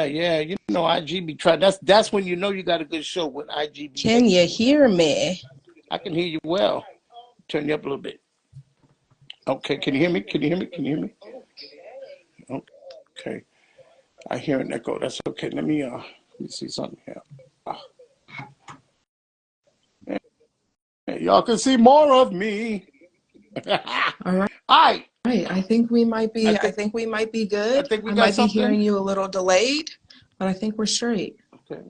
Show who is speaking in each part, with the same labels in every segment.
Speaker 1: yeah. You know, IG be trying. That's when you know you got a good show, when IG be.
Speaker 2: Can you hear me?
Speaker 1: I can hear you well. Turn you up a little bit. Okay, can you hear me? Can you hear me? Can you hear me? Okay, I hear an echo. That's okay. Let me see something here. Y'all can see more of me.
Speaker 2: All right.
Speaker 1: All right.
Speaker 2: Right. I think we might be. I think we might be good.
Speaker 1: I think we
Speaker 2: I
Speaker 1: got
Speaker 2: might be
Speaker 1: something.
Speaker 2: hearing you a little delayed, but I think we're straight.
Speaker 1: Okay.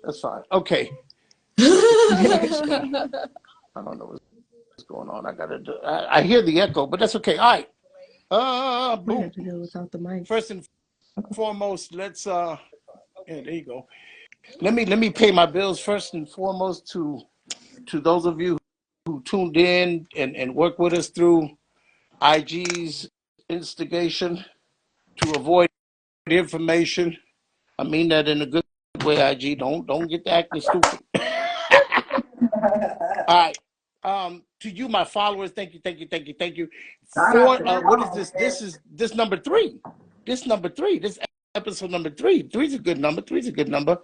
Speaker 1: That's fine. Okay. I don't know what's going on. I hear the echo, but that's okay. All right.
Speaker 2: We
Speaker 1: Boom.
Speaker 2: have to go without the mic.
Speaker 1: First and foremost, let's yeah, there you go. Let me pay my bills first and foremost to those of you who tuned in and work with us through IG's instigation to avoid information. I mean that in a good way, IG. Don't get to acting stupid. All right. To you, my followers, thank you. For what is this? This number 3. This number 3. This episode number 3. 3's a good number. 3's a good number.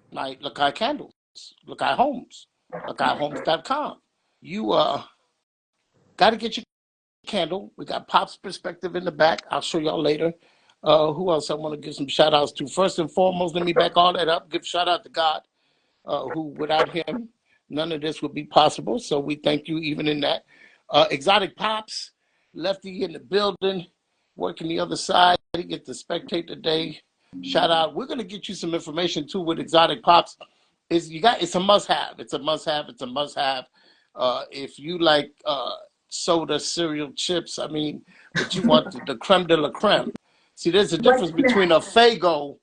Speaker 1: Like Lakai Candles, Lakai Homes, LakaiHomes.com. You got to get your candle. We got Pop's perspective in the back. I'll show y'all later. Who else I want to give some shout outs to? First and foremost, let me back all that up. Give shout out to God, who without him, none of this would be possible. So we thank you even in that. Exotic Pops, Lefty in the building, working the other side. He get to spectate today. Shout out. We're going to get you some information too with Exotic Pops. It's a must have. It's a must have. If you like soda, cereal, chips, I mean, but you want the creme de la creme. See, there's a difference between a Faygo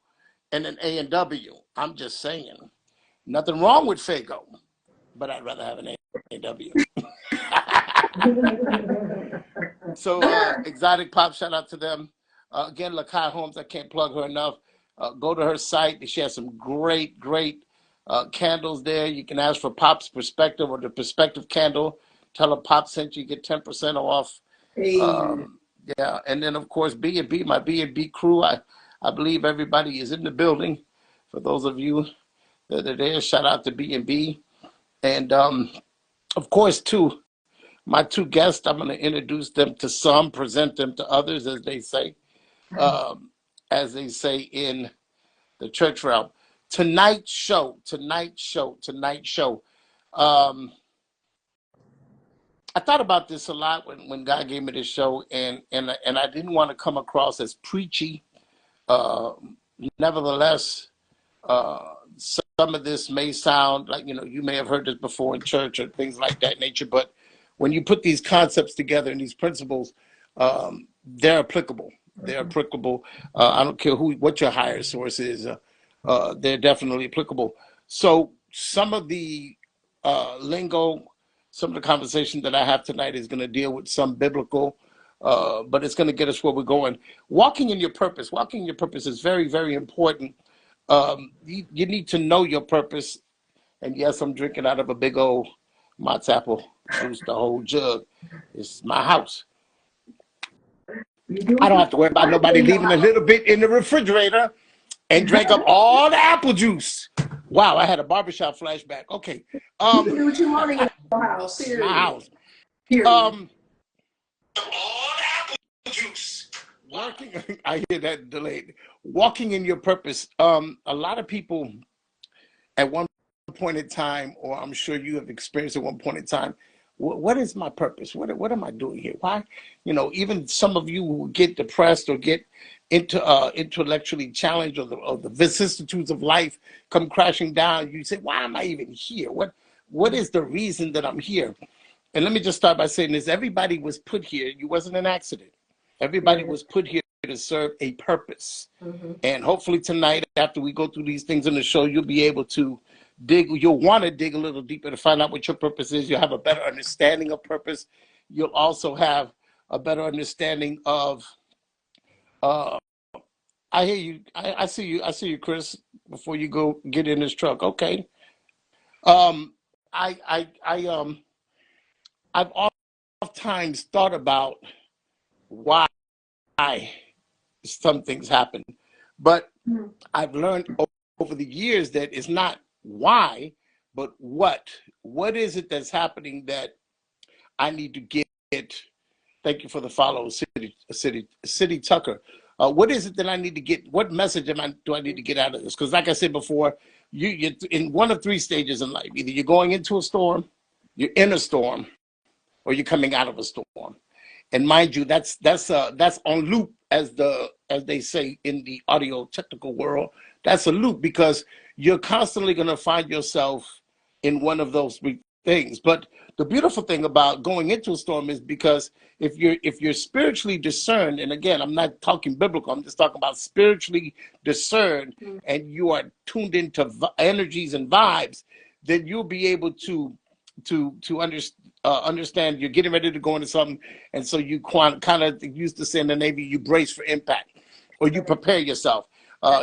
Speaker 1: and an A&W. I'm just saying. Nothing wrong with Faygo, but I'd rather have an A&W. So Exotic Pop, shout out to them. Again, Lakai Holmes, I can't plug her enough. Go to her site. She has some great candles there. You can ask for Pop's perspective or the perspective candle. Tell her Pop sent you, get 10% off.
Speaker 2: Hey.
Speaker 1: Yeah, and then of course B&B, my B&B crew. I believe everybody is in the building. For those of you that are there, shout out to B&B. And of course, too, my 2 guests, I'm going to introduce them to some, present them to others, as they say in the church realm. Tonight's show. I thought about this a lot when God gave me this show, and I didn't want to come across as preachy. Nevertheless, some of this may sound like, you may have heard this before in church or things like that nature, but when you put these concepts together and these principles, they're applicable. I don't care what your higher source is. They're definitely applicable. So some of the lingo, some of the conversation that I have tonight is going to deal with some biblical, but it's going to get us where we're going. Walking in your purpose is very, very important. You need to know your purpose. And yes, I'm drinking out of a big old Mott's apple juice, the whole jug. It's my house. I don't have to worry about nobody leaving a little bit in the refrigerator and drink up all the apple juice. Wow, I had a barbershop flashback. Okay.
Speaker 2: You can do what you want in your house. Period.
Speaker 1: My house.
Speaker 2: Period.
Speaker 1: All the apple juice. I hear that delayed. Walking in your purpose. A lot of people at one point in time, or I'm sure you have experienced at one point in time, what is my purpose? What am I doing here? Why? Even some of you who get depressed or get intellectually challenged, or the vicissitudes of life come crashing down. You say, why am I even here? What is the reason that I'm here? And let me just start by saying this. Everybody was put here. You wasn't an accident. Everybody was put here to serve a purpose. And hopefully tonight, after we go through these things in the show, you'll be able to you'll want to dig a little deeper to find out what your purpose is. You'll have a better understanding of purpose. You'll also have a better understanding of I hear you. I see you, Chris, before you go get in this truck. Okay. I've oftentimes thought about why some things happen, but I've learned over the years that it's not why, but what. What is it that's happening that I need to get? Thank you for the follow, City Tucker. What is it that I need to get? What message do I need to get out of this? Because, like I said before, you're in one of three stages in life. Either you're going into a storm, you're in a storm, or you're coming out of a storm. And mind you, that's on loop, as they say in the audio technical world. That's a loop because you're constantly going to find yourself in one of those three things. But the beautiful thing about going into a storm is because if you're spiritually discerned, and again, I'm not talking biblical, I'm just talking about spiritually discerned, and you are tuned into energies and vibes, then you'll be able to understand you're getting ready to go into something, and so you kind of used to say in the Navy, you brace for impact, or you prepare yourself.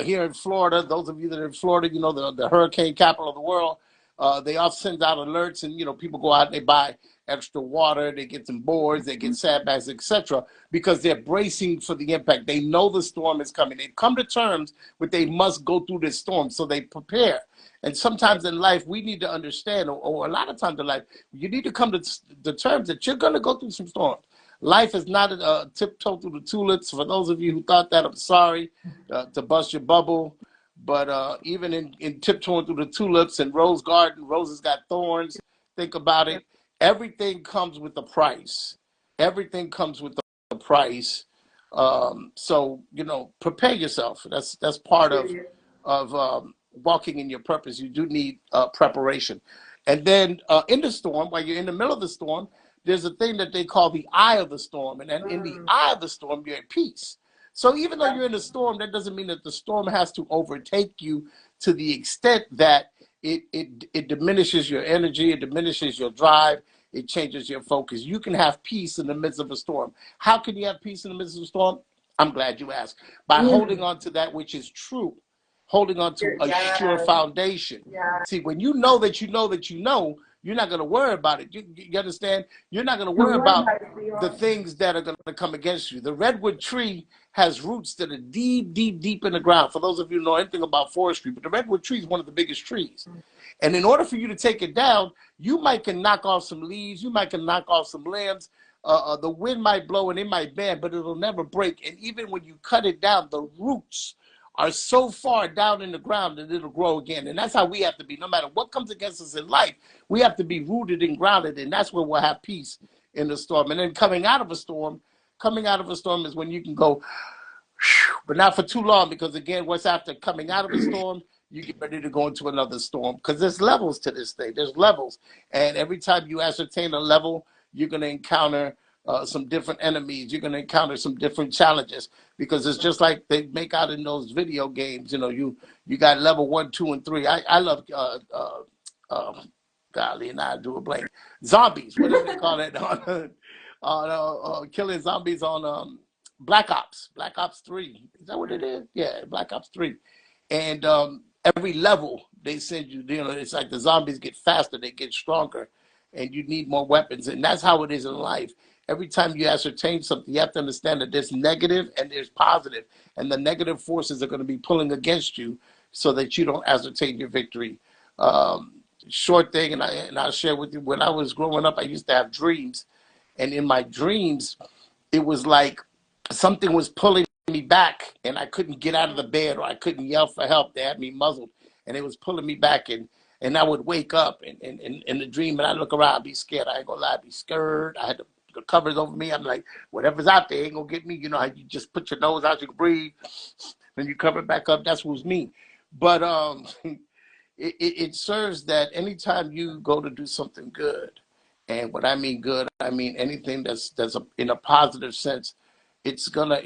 Speaker 1: Here in Florida, those of you that are in Florida, you know the hurricane capital of the world. They all send out alerts, and people go out and they buy extra water, they get some boards, they get sandbags, etc., because they're bracing for the impact. They know the storm is coming. They've come to terms with they must go through this storm, so they prepare. And sometimes in life, we need to understand, or a lot of times in life, you need to come to the terms that you're going to go through some storms. Life is not a tiptoe through the tulips. For those of you who thought that, I'm sorry to bust your bubble. But even in tiptoeing through the tulips and rose garden, roses got thorns. Think about it. Everything comes with a price. Everything comes with a price. So prepare yourself. That's part of walking in your purpose. You do need preparation. And then in the storm, while you're in the middle of the storm, there's a thing that they call the eye of the storm. And then in the eye of the storm, you're at peace. So even though you're in a storm, that doesn't mean that the storm has to overtake you to the extent that it diminishes your energy, it diminishes your drive, it changes your focus. You can have peace in the midst of a storm. How can you have peace in the midst of a storm? I'm glad you asked. By holding on to that which is true, holding on to a sure foundation. See, when you know that you know that you know, you're not going to worry about it. You understand? You're not going to worry about the things that are going to come against you. The redwood tree has roots that are deep, deep, deep in the ground. For those of you who know anything about forestry, but the redwood tree is one of the biggest trees. And in order for you to take it down, you might can knock off some leaves, you might can knock off some limbs. The wind might blow and it might bend, but it'll never break. And even when you cut it down, the roots are so far down in the ground that it'll grow again. And that's how we have to be. No matter what comes against us in life, we have to be rooted and grounded, and that's where we'll have peace in the storm. And then coming out of a storm is when you can go, but not for too long, because again, what's after coming out of a storm, you get ready to go into another storm, because there's levels to this thing. There's levels. And every time you ascertain a level, you're going to encounter some different enemies. You're going to encounter some different challenges, because it's just like they make out in those video games. You got level 1, 2, and 3. I love golly, and I do a blank. Zombies. What do they call it on killing zombies on Black Ops 3. Is that what it is? Yeah, Black Ops 3. And every level they send you, it's like the zombies get faster, they get stronger, and you need more weapons. And that's how it is in life. Every time you ascertain something, you have to understand that there's negative and there's positive, and the negative forces are going to be pulling against you so that you don't ascertain your victory. Short thing, and I'll share with you, when I was growing up, I used to have dreams, and in my dreams, it was like something was pulling me back, and I couldn't get out of the bed, or I couldn't yell for help. They had me muzzled, and it was pulling me back, and I would wake up in the dream, and I'd look around, I'd be scared. I ain't gonna lie, I'd be scared. I had the covers over me. I'm like, whatever's out there ain't gonna get me. You know how you just put your nose out, you can breathe, then you cover it back up. That's what's me. But it serves that anytime you go to do something good, and what I mean good, I mean anything that's in a positive sense, it's gonna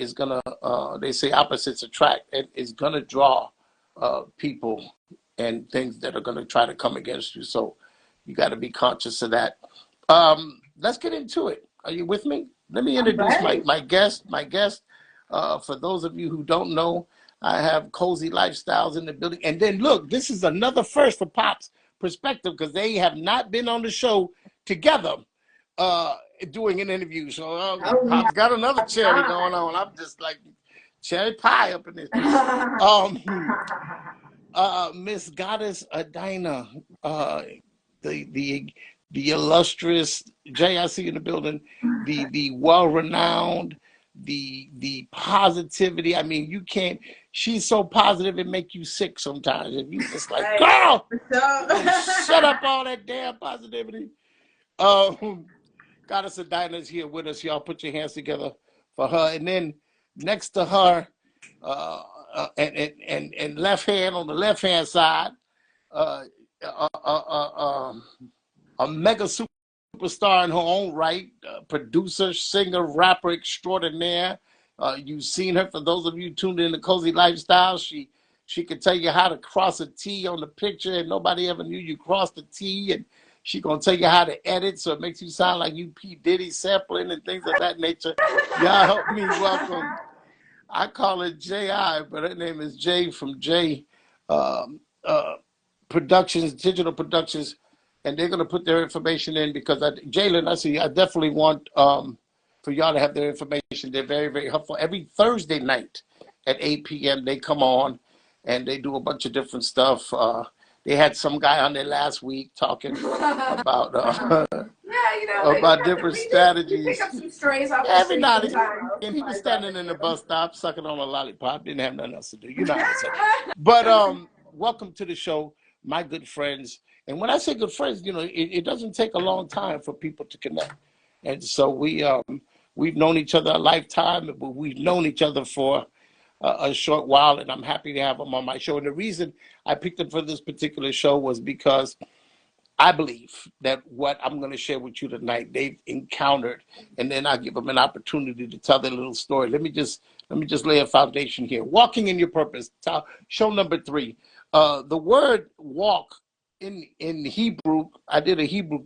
Speaker 1: they say opposites attract, and it's gonna draw people and things that are gonna try to come against you. So you got to be conscious of that. Let's get into it. Are you with me? Let me introduce my guest. For those of you who don't know, I have Cozy Lifestyles in the building. And then look, this is another first for Pop's perspective, because they have not been on the show together. doing an interview. So
Speaker 2: Oh,
Speaker 1: Pop's got another cherry going on. I'm just like cherry pie up in this. Miss God.isadina, the the illustrious JIC in the building, the well-renowned, the positivity. I mean, you can't. She's so positive it make you sick sometimes. If you just like, girl, shut up all that damn positivity. God.isadina is here with us. Y'all put your hands together for her. And then next to her, and left hand on the left hand side, uh, uh, uh, uh, um, a mega superstar in her own right, producer, singer, rapper extraordinaire. You've seen her. For those of you tuned in to COSI Lifestyle, she could tell you how to cross a T on the picture, and nobody ever knew you crossed the T. And she gonna tell you how to edit so it makes you sound like you P Diddy sampling and things of that nature. Y'all help me welcome. I call it JI, but her name is Jay from J um, uh, Productions, Digital Productions, and they're going to put their information in because Jalen, I definitely want for y'all to have their information. They're very, very helpful. Every Thursday night at 8 p.m. they come on and they do a bunch of different stuff. They had some guy on there last week talking about about different strategies.
Speaker 2: Pick up some strays off
Speaker 1: Every
Speaker 2: the
Speaker 1: night
Speaker 2: street sometimes.
Speaker 1: and he was standing in the bus stop sucking on a lollipop. Didn't have nothing else to do. You know how to say. But welcome to the show, my good friends. And when I say good friends, you know, it doesn't take a long time for people to connect. And so we've known each other a lifetime, but we've known each other for a short while, and I'm happy to have them on my show. And the reason I picked them for this particular show was because I believe that what I'm going to share with you tonight, they've encountered, and then I give them an opportunity to tell their little story. Let me just lay a foundation here. Walking in your purpose. Show number 3. The word walk in Hebrew, I did a Hebrew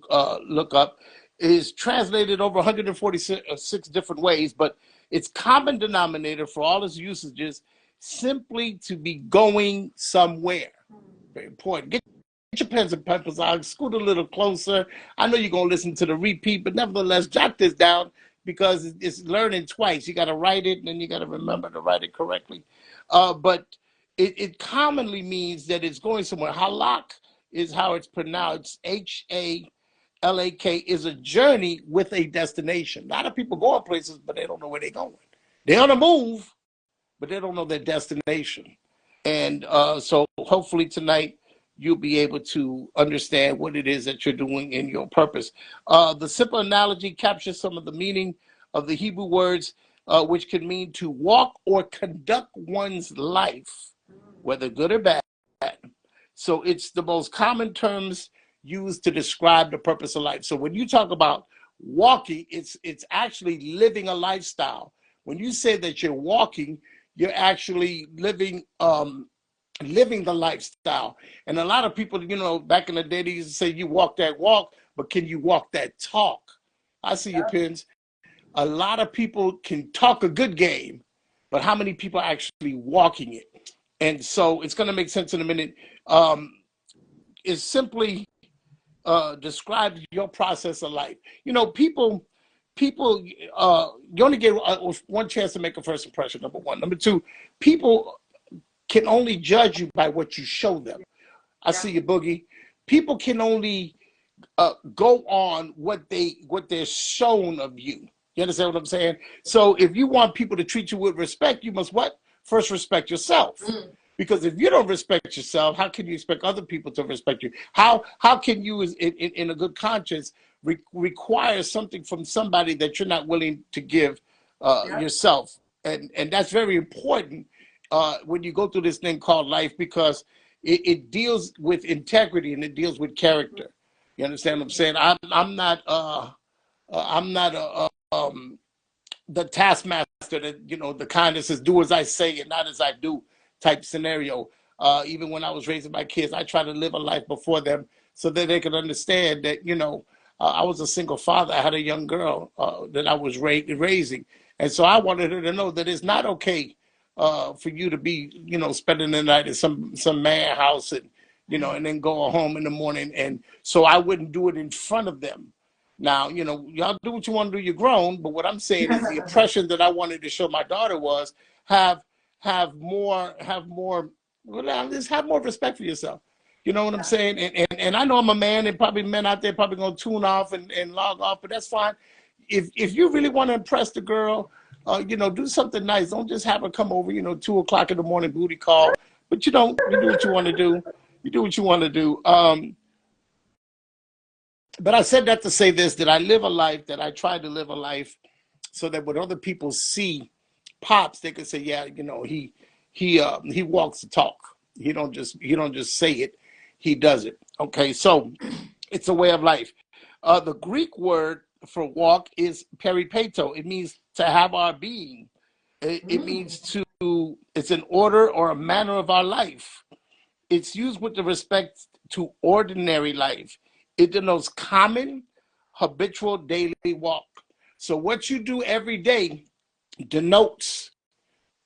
Speaker 1: lookup, is translated over 146 different ways, but its common denominator for all its usages simply to be going somewhere. Very important. Get your pens and peppers out, scoot a little closer. I know you're going to listen to the repeat, but nevertheless, jot this down because it's learning twice. You got to write it, and then you got to remember to write it correctly. But it commonly means that it's going somewhere. Halak is how it's pronounced. Halak is a journey with a destination. A lot of people go places, but they don't know where they're going. They're on the move, but they don't know their destination. And so hopefully tonight, you'll be able to understand what it is that you're doing in your purpose. The simple analogy captures some of the meaning of the Hebrew words, which can mean to walk or conduct one's life, whether good or bad. So it's the most common terms used to describe the purpose of life. So when you talk about walking, it's actually living a lifestyle. When you say that you're walking, you're actually living the lifestyle. And a lot of people, you know, back in the day, they used to say you walk that walk, but can you walk that talk? I see your pins. A lot of people can talk a good game, but how many people are actually walking it? And so it's going to make sense in a minute. It simply describes your process of life. You know, people, you only get one chance to make a first impression, number one. Number two, people can only judge you by what you show them. I see you, Boogie. People can only go on what they're shown of you. You understand what I'm saying? So if you want people to treat you with respect, you must what? First respect yourself. Because if you don't respect yourself, how can you expect other people to respect you? How can you, in a good conscience, require something from somebody that you're not willing to give yourself? And that's very important when you go through this thing called life, because it deals with integrity and it deals with character. You understand what I'm saying? I'm not the taskmaster that, you know, the kindness is do as I say and not as I do type scenario. Even when I was raising my kids, I try to live a life before them so that they could understand that, you know, I was a single father. I had a young girl that I was raising. And so I wanted her to know that it's not okay for you to be, you know, spending the night at some man house and, you know, and then go home in the morning. And so I wouldn't do it in front of them. Now, y'all do what you want to do. You're grown, but what I'm saying is the impression that I wanted to show my daughter was have more, well, just have more respect for yourself. You know what I'm saying? And I know I'm a man, and probably men out there probably gonna tune off and log off, but that's fine. If you really want to impress the girl, do something nice. Don't just have her come over, 2 o'clock in the morning booty call. But you don't. You do what you want to do. You do what you want to do. But I said that to say this, that I live a life, that I try to live a life so that when other people see Pops, they can say, yeah, he walks the talk. He don't just say it, he does it. Okay, so it's a way of life. The Greek word for walk is peripeto. It means to have our being. It means it's an order or a manner of our life. It's used with the respect to ordinary life. It denotes common, habitual daily walk. So what you do every day denotes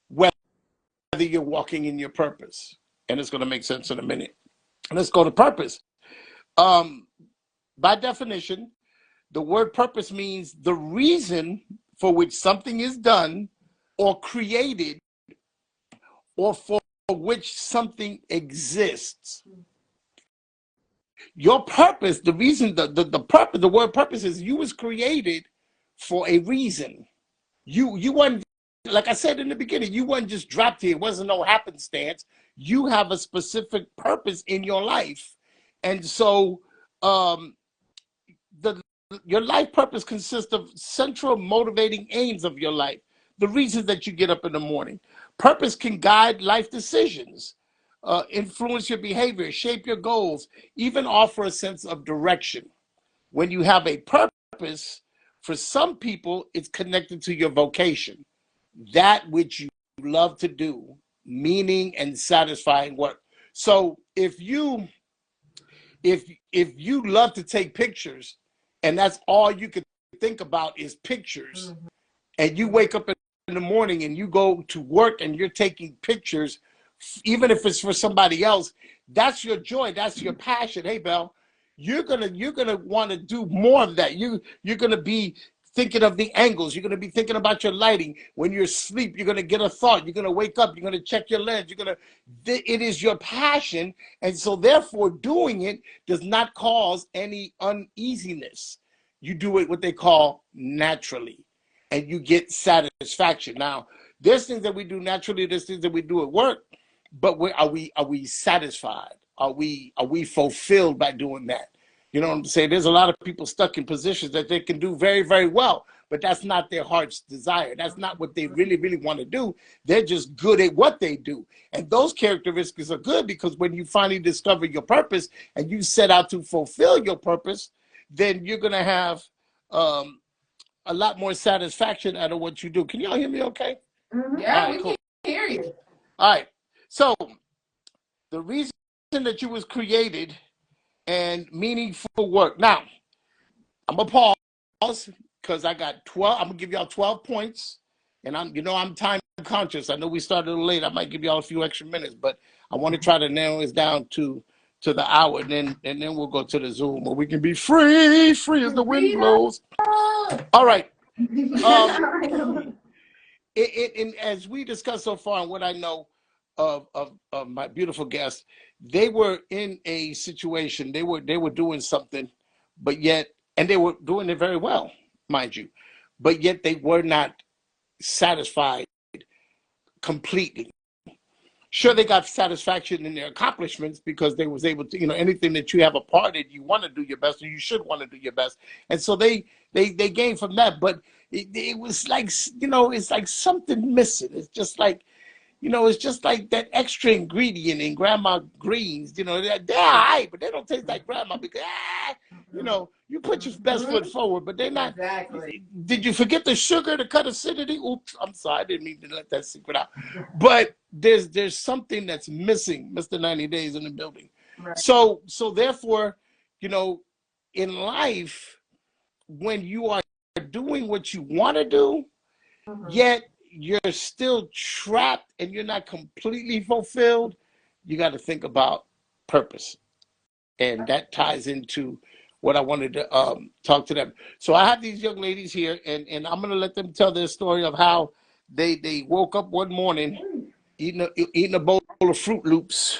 Speaker 1: whether you're walking in your purpose. And it's going to make sense in a minute. Let's go to purpose. By definition, the word purpose means the reason for which something is done or created, or for which something exists. Your purpose, the reason, the purpose, the word purpose is you was created for a reason. You weren't, like I said in the beginning, you weren't just dropped here. It wasn't no happenstance. You have a specific purpose in your life. And so your life purpose consists of central motivating aims of your life, the reasons that you get up in the morning. Purpose can guide life decisions, influence your behavior, shape your goals, even offer a sense of direction. When you have a purpose, for some people, it's connected to your vocation, that which you love to do, meaning and satisfying work. So if you love to take pictures and that's all you can think about is pictures, and you wake up in the morning and you go to work and you're taking pictures, even if it's for somebody else, that's your joy, that's your passion. Hey, Belle, you're gonna want to do more of that. You're gonna be thinking of the angles. You're gonna be thinking about your lighting. When you're asleep, you're gonna get a thought. You're gonna wake up. You're gonna check your lens. It is your passion, and so therefore, doing it does not cause any uneasiness. You do it what they call naturally, and you get satisfaction. Now, there's things that we do naturally. There's things that we do at work, but are we satisfied? Are we fulfilled by doing that? You know what I'm saying? There's a lot of people stuck in positions that they can do very, very well, but that's not their heart's desire. That's not what they really, really want to do. They're just good at what they do. And those characteristics are good because when you finally discover your purpose and you set out to fulfill your purpose, then you're going to have a lot more satisfaction out of what you do. Can y'all hear me okay?
Speaker 2: Yeah, right, we can hear you.
Speaker 1: All right. So the reason that you was created and meaningful work. Now, I'm gonna pause because I got 12. I'm gonna give y'all 12 points, and I'm time conscious. I know we started a little late. I might give y'all a few extra minutes, but I want to try to narrow this down to the hour, and then we'll go to the Zoom where we can be free as the wind blows. All right. And as we discussed so far, and what I know of my beautiful guests, they were in a situation. They were doing something, but yet, and they were doing it very well, mind you, but yet they were not satisfied completely. Sure, they got satisfaction in their accomplishments because they was able to, anything that you have a part in, you want to do your best, or you should want to do your best, and so they gained from that. But it was like, it's like something missing. It's just like, it's just like that extra ingredient in grandma greens. They're all right, but they don't taste like grandma because, you put your best foot forward, but they're not.
Speaker 2: Exactly.
Speaker 1: Did you forget the sugar to cut acidity? Oops, I'm sorry, I didn't mean to let that secret out. But there's something that's missing, Mr. 90 Days in the building.
Speaker 2: Right.
Speaker 1: So therefore, in life, when you are doing what you want to do, yet you're still trapped and you're not completely fulfilled, you got to think about purpose. And that ties into what I wanted to talk to them. So I have these young ladies here, and I'm gonna let them tell their story of how they woke up one morning eating a bowl of Fruit Loops,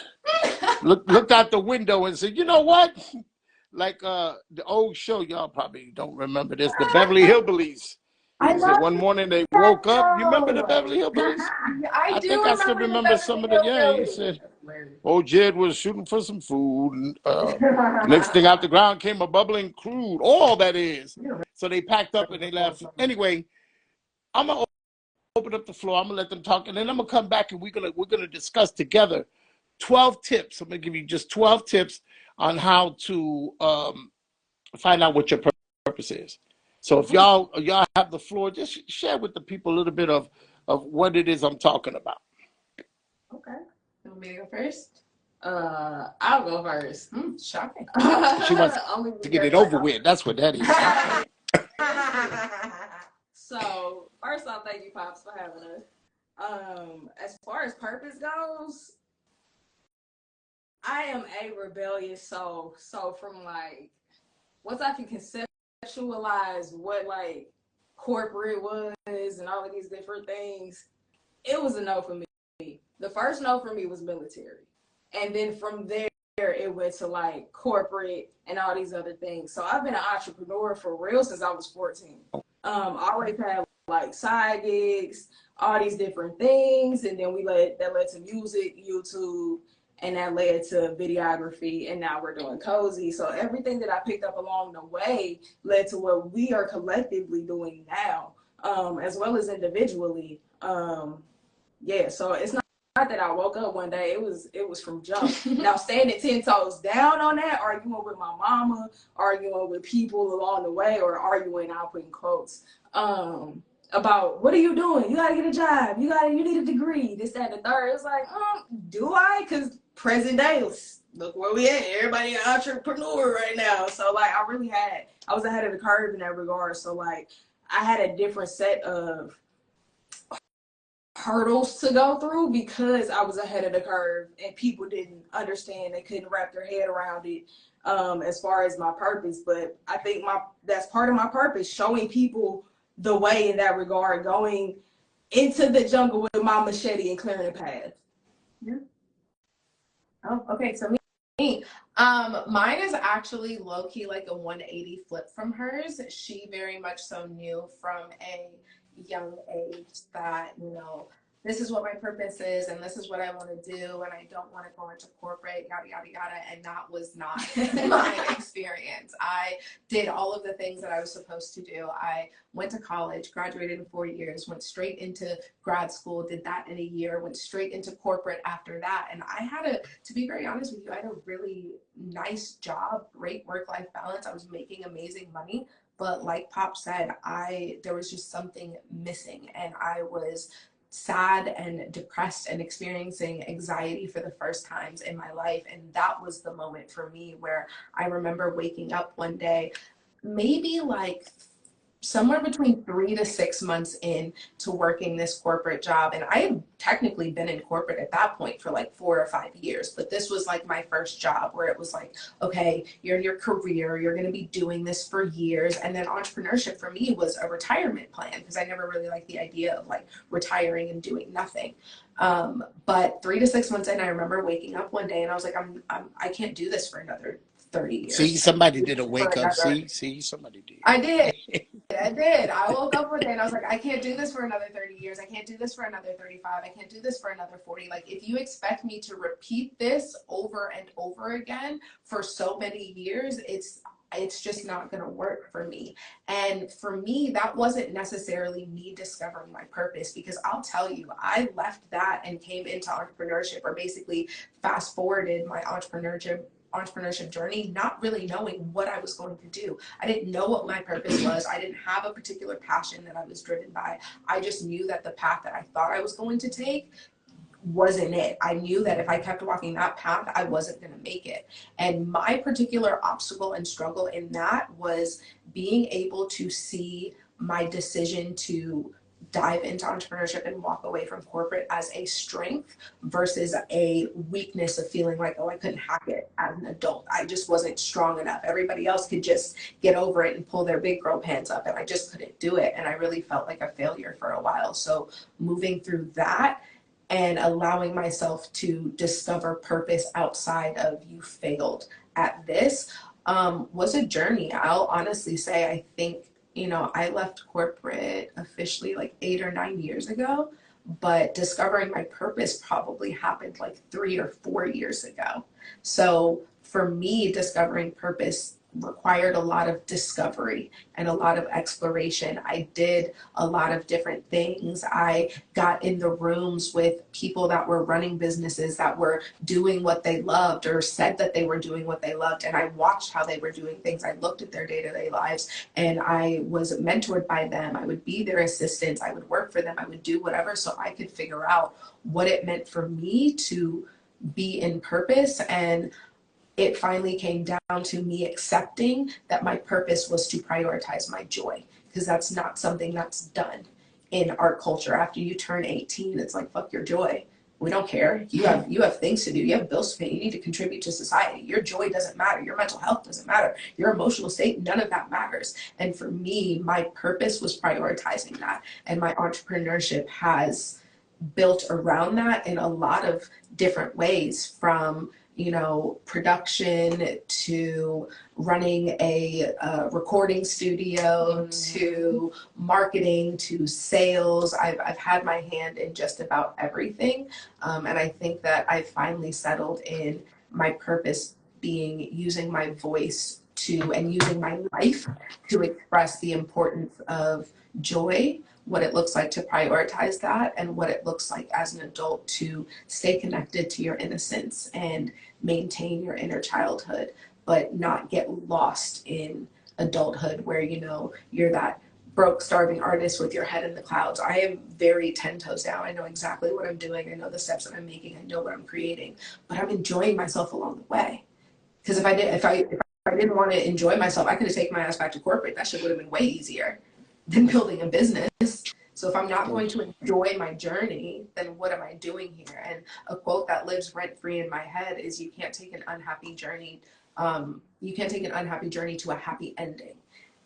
Speaker 1: looked out the window and said, you know what? Like the old show, y'all probably don't remember this, the Beverly Hillbillies.
Speaker 2: I
Speaker 1: He said
Speaker 2: love
Speaker 1: one morning they
Speaker 2: that
Speaker 1: woke up. You remember the
Speaker 2: show.
Speaker 1: Beverly Hillbillies?
Speaker 2: I
Speaker 1: I
Speaker 2: do
Speaker 1: think I still
Speaker 2: remember the
Speaker 1: remember some
Speaker 2: Beverly
Speaker 1: of the, yeah, he
Speaker 2: Hillbillies.
Speaker 1: said, old Jed was shooting for some food. And, next thing out the ground came a bubbling crude. All that is. So they packed up and they left. Anyway, I'm going to open up the floor. I'm going to let them talk. And then I'm going to come back and we're gonna discuss together 12 tips. I'm going to give you just 12 tips on how to find out what your purpose is. So if y'all have the floor, just share with the people a little bit of what it is I'm talking about.
Speaker 2: Okay. You want me to go first? I'll go first. Shocking.
Speaker 1: She wants to get it over with. That's what that is.
Speaker 2: So, first off, thank you, Pops, for having us. As far as purpose goes, I am a rebellious soul. So, from like, once I can conceptualize what like corporate was and all of these different things, it was a no for me. The first no for me was military. And then from there, it went to like corporate and all these other things. So I've been an entrepreneur for real since I was 14. I always had like side gigs, all these different things. And then that led to music, YouTube, and that led to videography. And now we're doing COSI. So everything that I picked up along the way led to what we are collectively doing now, as well as individually. Yeah, so it's not that I woke up one day. It was from jump. Now standing 10 toes down on that, arguing with my mama, arguing with people along the way, or arguing, I'll put in quotes, about what are you doing? You gotta get a job. You need a degree. This, that, and the third. It's like, do I? Because present day, look where we at. Everybody an entrepreneur right now. So like I was ahead of the curve in that regard. So like I had a different set of hurdles to go through because I was ahead of the curve and people didn't understand. They couldn't wrap their head around it as far as my purpose. But I think that's part of my purpose, showing people the way in that regard, going into the jungle with my machete and clearing the path.
Speaker 3: Yeah. Oh, okay. So me, mine is actually low-key like a 180 flip from hers. She very much so knew from a young age that, this is what my purpose is and this is what I want to do and I don't want to go into corporate, yada, yada, yada. And that was not my experience. I did all of the things that I was supposed to do. I went to college, graduated in 4 years, went straight into grad school, did that in a year, went straight into corporate after that. And I had to be very honest with you, I had a really nice job, great work-life balance. I was making amazing money. But like Pop said, there was just something missing and I was sad and depressed and experiencing anxiety for the first times in my life. And that was the moment for me where I remember waking up one day, maybe like somewhere between 3 to 6 months in to working this corporate job. And I had technically been in corporate at that point for like 4 or 5 years, but this was like my first job where it was like, okay, you're in your career, you're going to be doing this for years. And then entrepreneurship for me was a retirement plan because I never really liked the idea of like retiring and doing nothing. But 3 to 6 months in, I remember waking up one day and I was like, I can't do this for another 30 years.
Speaker 1: See, somebody did a wake up. See, somebody did.
Speaker 3: I did. I woke up one day and I was like, I can't do this for another 30 years. I can't do this for another 35. I can't do this for another 40. Like, if you expect me to repeat this over and over again for so many years, it's just not going to work for me. And for me, that wasn't necessarily me discovering my purpose, because I'll tell you, I left that and came into entrepreneurship, or basically fast forwarded my entrepreneurship journey, not really knowing what I was going to do. I didn't know what my purpose was. I didn't have a particular passion that I was driven by. I just knew that the path that I thought I was going to take wasn't it. I knew that if I kept walking that path, I wasn't going to make it. And my particular obstacle and struggle in that was being able to see my decision to dive into entrepreneurship and walk away from corporate as a strength versus a weakness of feeling like, oh, I couldn't hack it as an adult. I just wasn't strong enough. Everybody else could just get over it and pull their big girl pants up, and I just couldn't do it. And I really felt like a failure for a while. So moving through that and allowing myself to discover purpose outside of you failed at this was a journey. I'll honestly say, I think, I left corporate officially like 8 or 9 years ago, but discovering my purpose probably happened like 3 or 4 years ago. So for me, discovering purpose required a lot of discovery and a lot of exploration. I did a lot of different things. I got in the rooms with people that were running businesses that were doing what they loved or said that they were doing what they loved. And I watched how they were doing things. I looked at their day-to-day lives and I was mentored by them. I would be their assistant. I would work for them. I would do whatever so I could figure out what it meant for me to be in purpose. And it finally came down to me accepting that my purpose was to prioritize my joy, because that's not something that's done in our culture. After you turn 18, it's like, fuck your joy. We don't care. You have things to do. You have bills to pay. You need to contribute to society. Your joy doesn't matter. Your mental health doesn't matter. Your emotional state, none of that matters. And for me, my purpose was prioritizing that. And my entrepreneurship has built around that in a lot of different ways, from production to running a recording studio to marketing to sales. I've had my hand in just about everything. And I think that I finally settled in my purpose being using my voice and using my life to express the importance of joy, what it looks like to prioritize that, and what it looks like as an adult to stay connected to your innocence and maintain your inner childhood, but not get lost in adulthood where, you're that broke, starving artist with your head in the clouds. I am very 10 toes down. I know exactly what I'm doing. I know the steps that I'm making. I know what I'm creating, but I'm enjoying myself along the way. Because if I didn't want to enjoy myself, I could have taken my ass back to corporate. That shit would have been way easier than building a business. So if I'm not going to enjoy my journey, then what am I doing here? And a quote that lives rent free in my head is, you can't take an unhappy journey. You can't take an unhappy journey to a happy ending.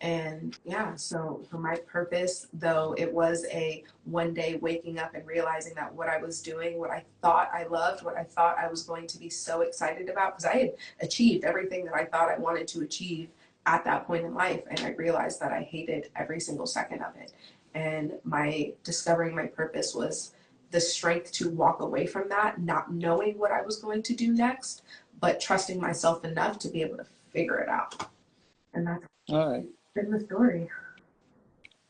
Speaker 3: And yeah, so for my purpose, though, it was a one day waking up and realizing that what I was doing, what I thought I loved, what I thought I was going to be so excited about, because I had achieved everything that I thought I wanted to achieve at that point in life. And I realized that I hated every single second of it. And discovering my purpose was the strength to walk away from that, not knowing what I was going to do next, but trusting myself enough to be able to figure it out. And that's
Speaker 1: All right.
Speaker 3: been the story.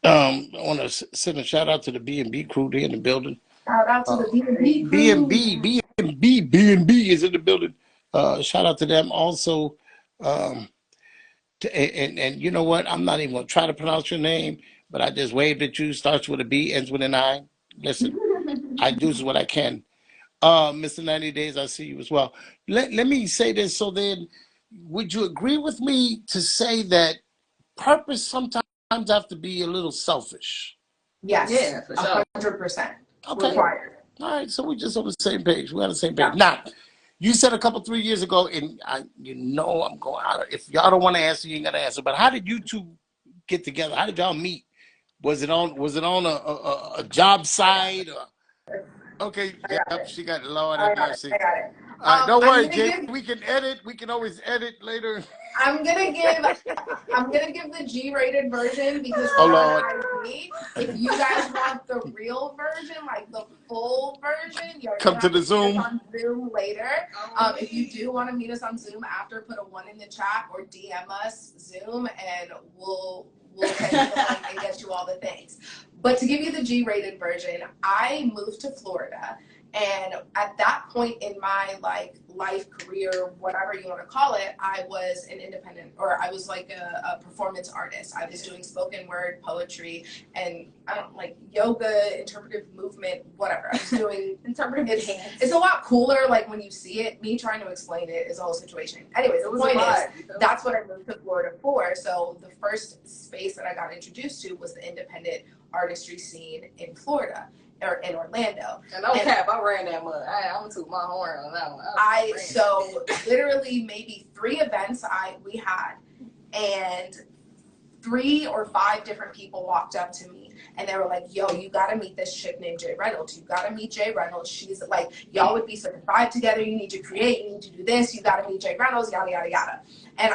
Speaker 1: I want to send a shout out to the B&B crew. They're in the building.
Speaker 3: Shout out to the B&B crew.
Speaker 1: B&B is in the building. Shout out to them also. And you know what? I'm not even going to try to pronounce your name, but I just waved at you. Starts with a B, ends with an I. Listen, I do what I can. Mr. 90 Days, I see you as well. Let me say this. So then, would you agree with me to say that purpose sometimes have to be a little selfish?
Speaker 3: Yes.
Speaker 2: Yeah, for sure.
Speaker 3: 100%.
Speaker 1: Okay.
Speaker 3: Required.
Speaker 1: All right. So we're just on the same page. We're on the same page.
Speaker 3: Yeah.
Speaker 1: Now, you said a couple 3 years ago, and I'm going out. If y'all don't want to answer, you ain't got to answer. But how did you two get together? How did y'all meet? Was it on a job site? Okay, yep, she got it. Lord have mercy.
Speaker 3: I got it.
Speaker 1: Don't worry, Jay. We can edit. We can always edit later.
Speaker 3: I'm gonna give the G-rated version, because if you guys want the real version, like the full version, you're
Speaker 1: come to the Zoom.
Speaker 3: On Zoom later. If you do want to meet us on Zoom after, put a 1 in the chat or DM us Zoom, and we'll send you the link and get you all the things. But to give you the G-rated version, I moved to Florida. And at that point in my life, career, whatever you want to call it, I was an independent, or I was like a performance artist. I was doing spoken word, poetry, and yoga, interpretive movement, whatever. I was doing interpretive dance. It's a lot cooler, when you see it. Me trying to explain it is a whole situation. Anyways, the point is, that's what I moved to Florida for. So the first space that I got introduced to was the independent artistry scene in Florida or in Orlando.
Speaker 2: And no cap, I ran that mud. I'm gonna toot my horn on that one.
Speaker 3: So literally maybe 3 events we had, and 3 or 5 different people walked up to me and they were like, yo, you gotta meet this chick named JAII.Reynolds. You gotta meet JAII.Reynolds. She's like, y'all would be so vibe together. You need to create, you need to do this. You gotta meet JAII.Reynolds, yada, yada, yada. And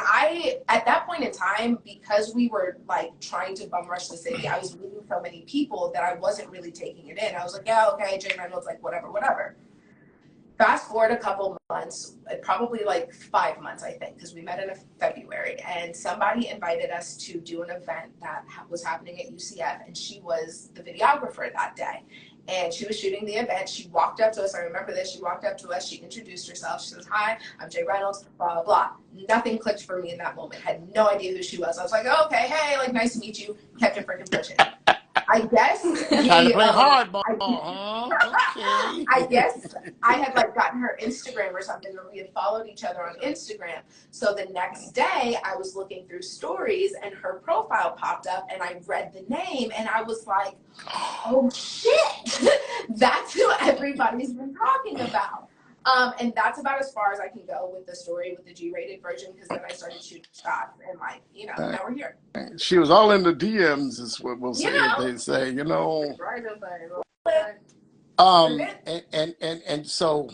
Speaker 3: at that point in time, because we were like trying to bum rush the city, I was meeting so many people that I wasn't really taking it in. I was like, yeah, okay, JAII.Reynolds, like whatever, whatever. Fast forward a couple months, probably like 5 months, I think, because we met in February, and somebody invited us to do an event that was happening at UCF, and she was the videographer that day. And she was shooting the event. She walked up to us. I remember this. She walked up to us. She introduced herself. She says, hi, I'm JAII.Reynolds, blah, blah, blah. Nothing clicked for me in that moment. Had no idea who she was. I was like, oh, okay, hey, like, nice to meet you. Kept it freaking pushing. I guess
Speaker 1: Trying to play hardball, huh? Okay.
Speaker 3: I guess I had like gotten her Instagram or something, or we had followed each other on Instagram. So the next day I was looking through stories and her profile popped up and I read the name and I was like, oh shit, that's who everybody's been talking about. And that's about as far as I can go with the story with the G-rated version, because then I started shooting shots and like, you know, now we're here.
Speaker 1: She was all in the DMs is what we'll say. They say, you know. And so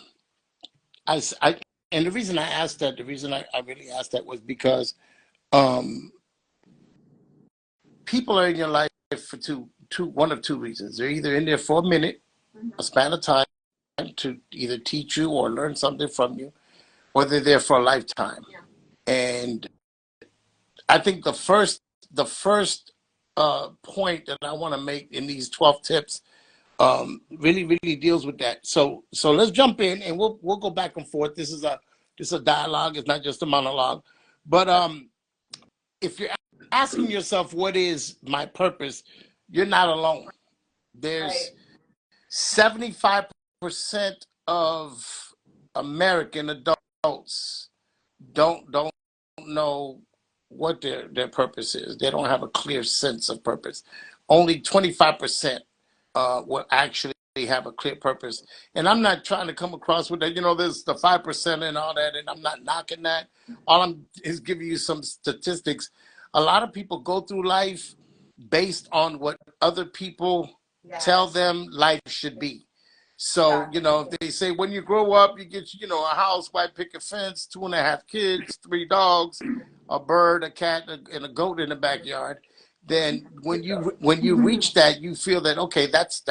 Speaker 1: I and the reason I asked that, the reason I really asked that was because people are in your life for one of 2 reasons. They're either in there for a minute, a span of time, to either teach you or learn something from you, or they're there for a lifetime. Yeah. And I think the first point that I want to make in these 12 tips really deals with that. So let's jump in and we'll go back and forth. This is a dialogue. It's not just a monologue. But if you're asking yourself what is my purpose, you're not alone. There's 75% of American adults don't know what their purpose is. They don't have a clear sense of purpose. Only 25% will actually have a clear purpose. And I'm not trying to come across with that, you know, there's the 5% and all that, and I'm not knocking that. All I'm is giving you some statistics. A lot of people go through life based on what other people tell them life should be. So, you know, if they say when you grow up, you get, you know, a house, white picket fence, 2.5 kids, 3 dogs, a bird, a cat, and a goat in the backyard, then when you reach that, you feel that, okay, that's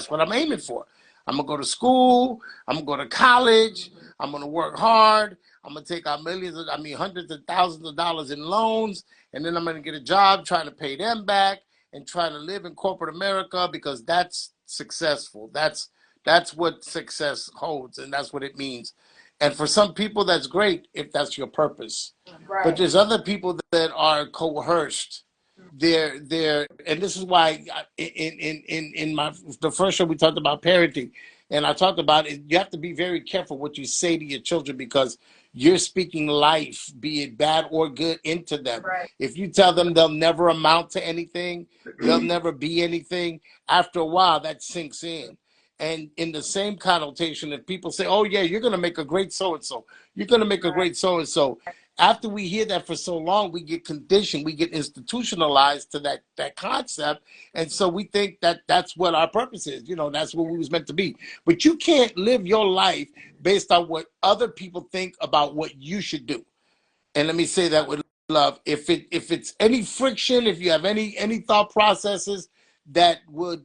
Speaker 1: what I'm aiming for. I'm gonna go to school, I'm gonna go to college, I'm gonna work hard, I'm gonna take out hundreds of thousands of dollars in loans, and then I'm gonna get a job trying to pay them back and try to live in corporate America, because that's successful. That's what success holds, and that's what it means. And for some people, that's great if that's your purpose. Right. But there's other people that are coerced. And this is why in the first show we talked about parenting, and I talked about it. You have to be very careful what you say to your children, because you're speaking life, be it bad or good, into them. Right. If you tell them they'll never amount to anything, they'll never be anything, after a while that sinks in. And in the same connotation, if people say, oh yeah, you're going to make a great so-and-so, you're going to make a great so-and-so, after we hear that for so long, we get conditioned, we get institutionalized to that concept. And so we think that that's what our purpose is. You know, that's what we was meant to be. But you can't live your life based on what other people think about what you should do. And let me say that with love. If it's any friction, if you have any thought processes that would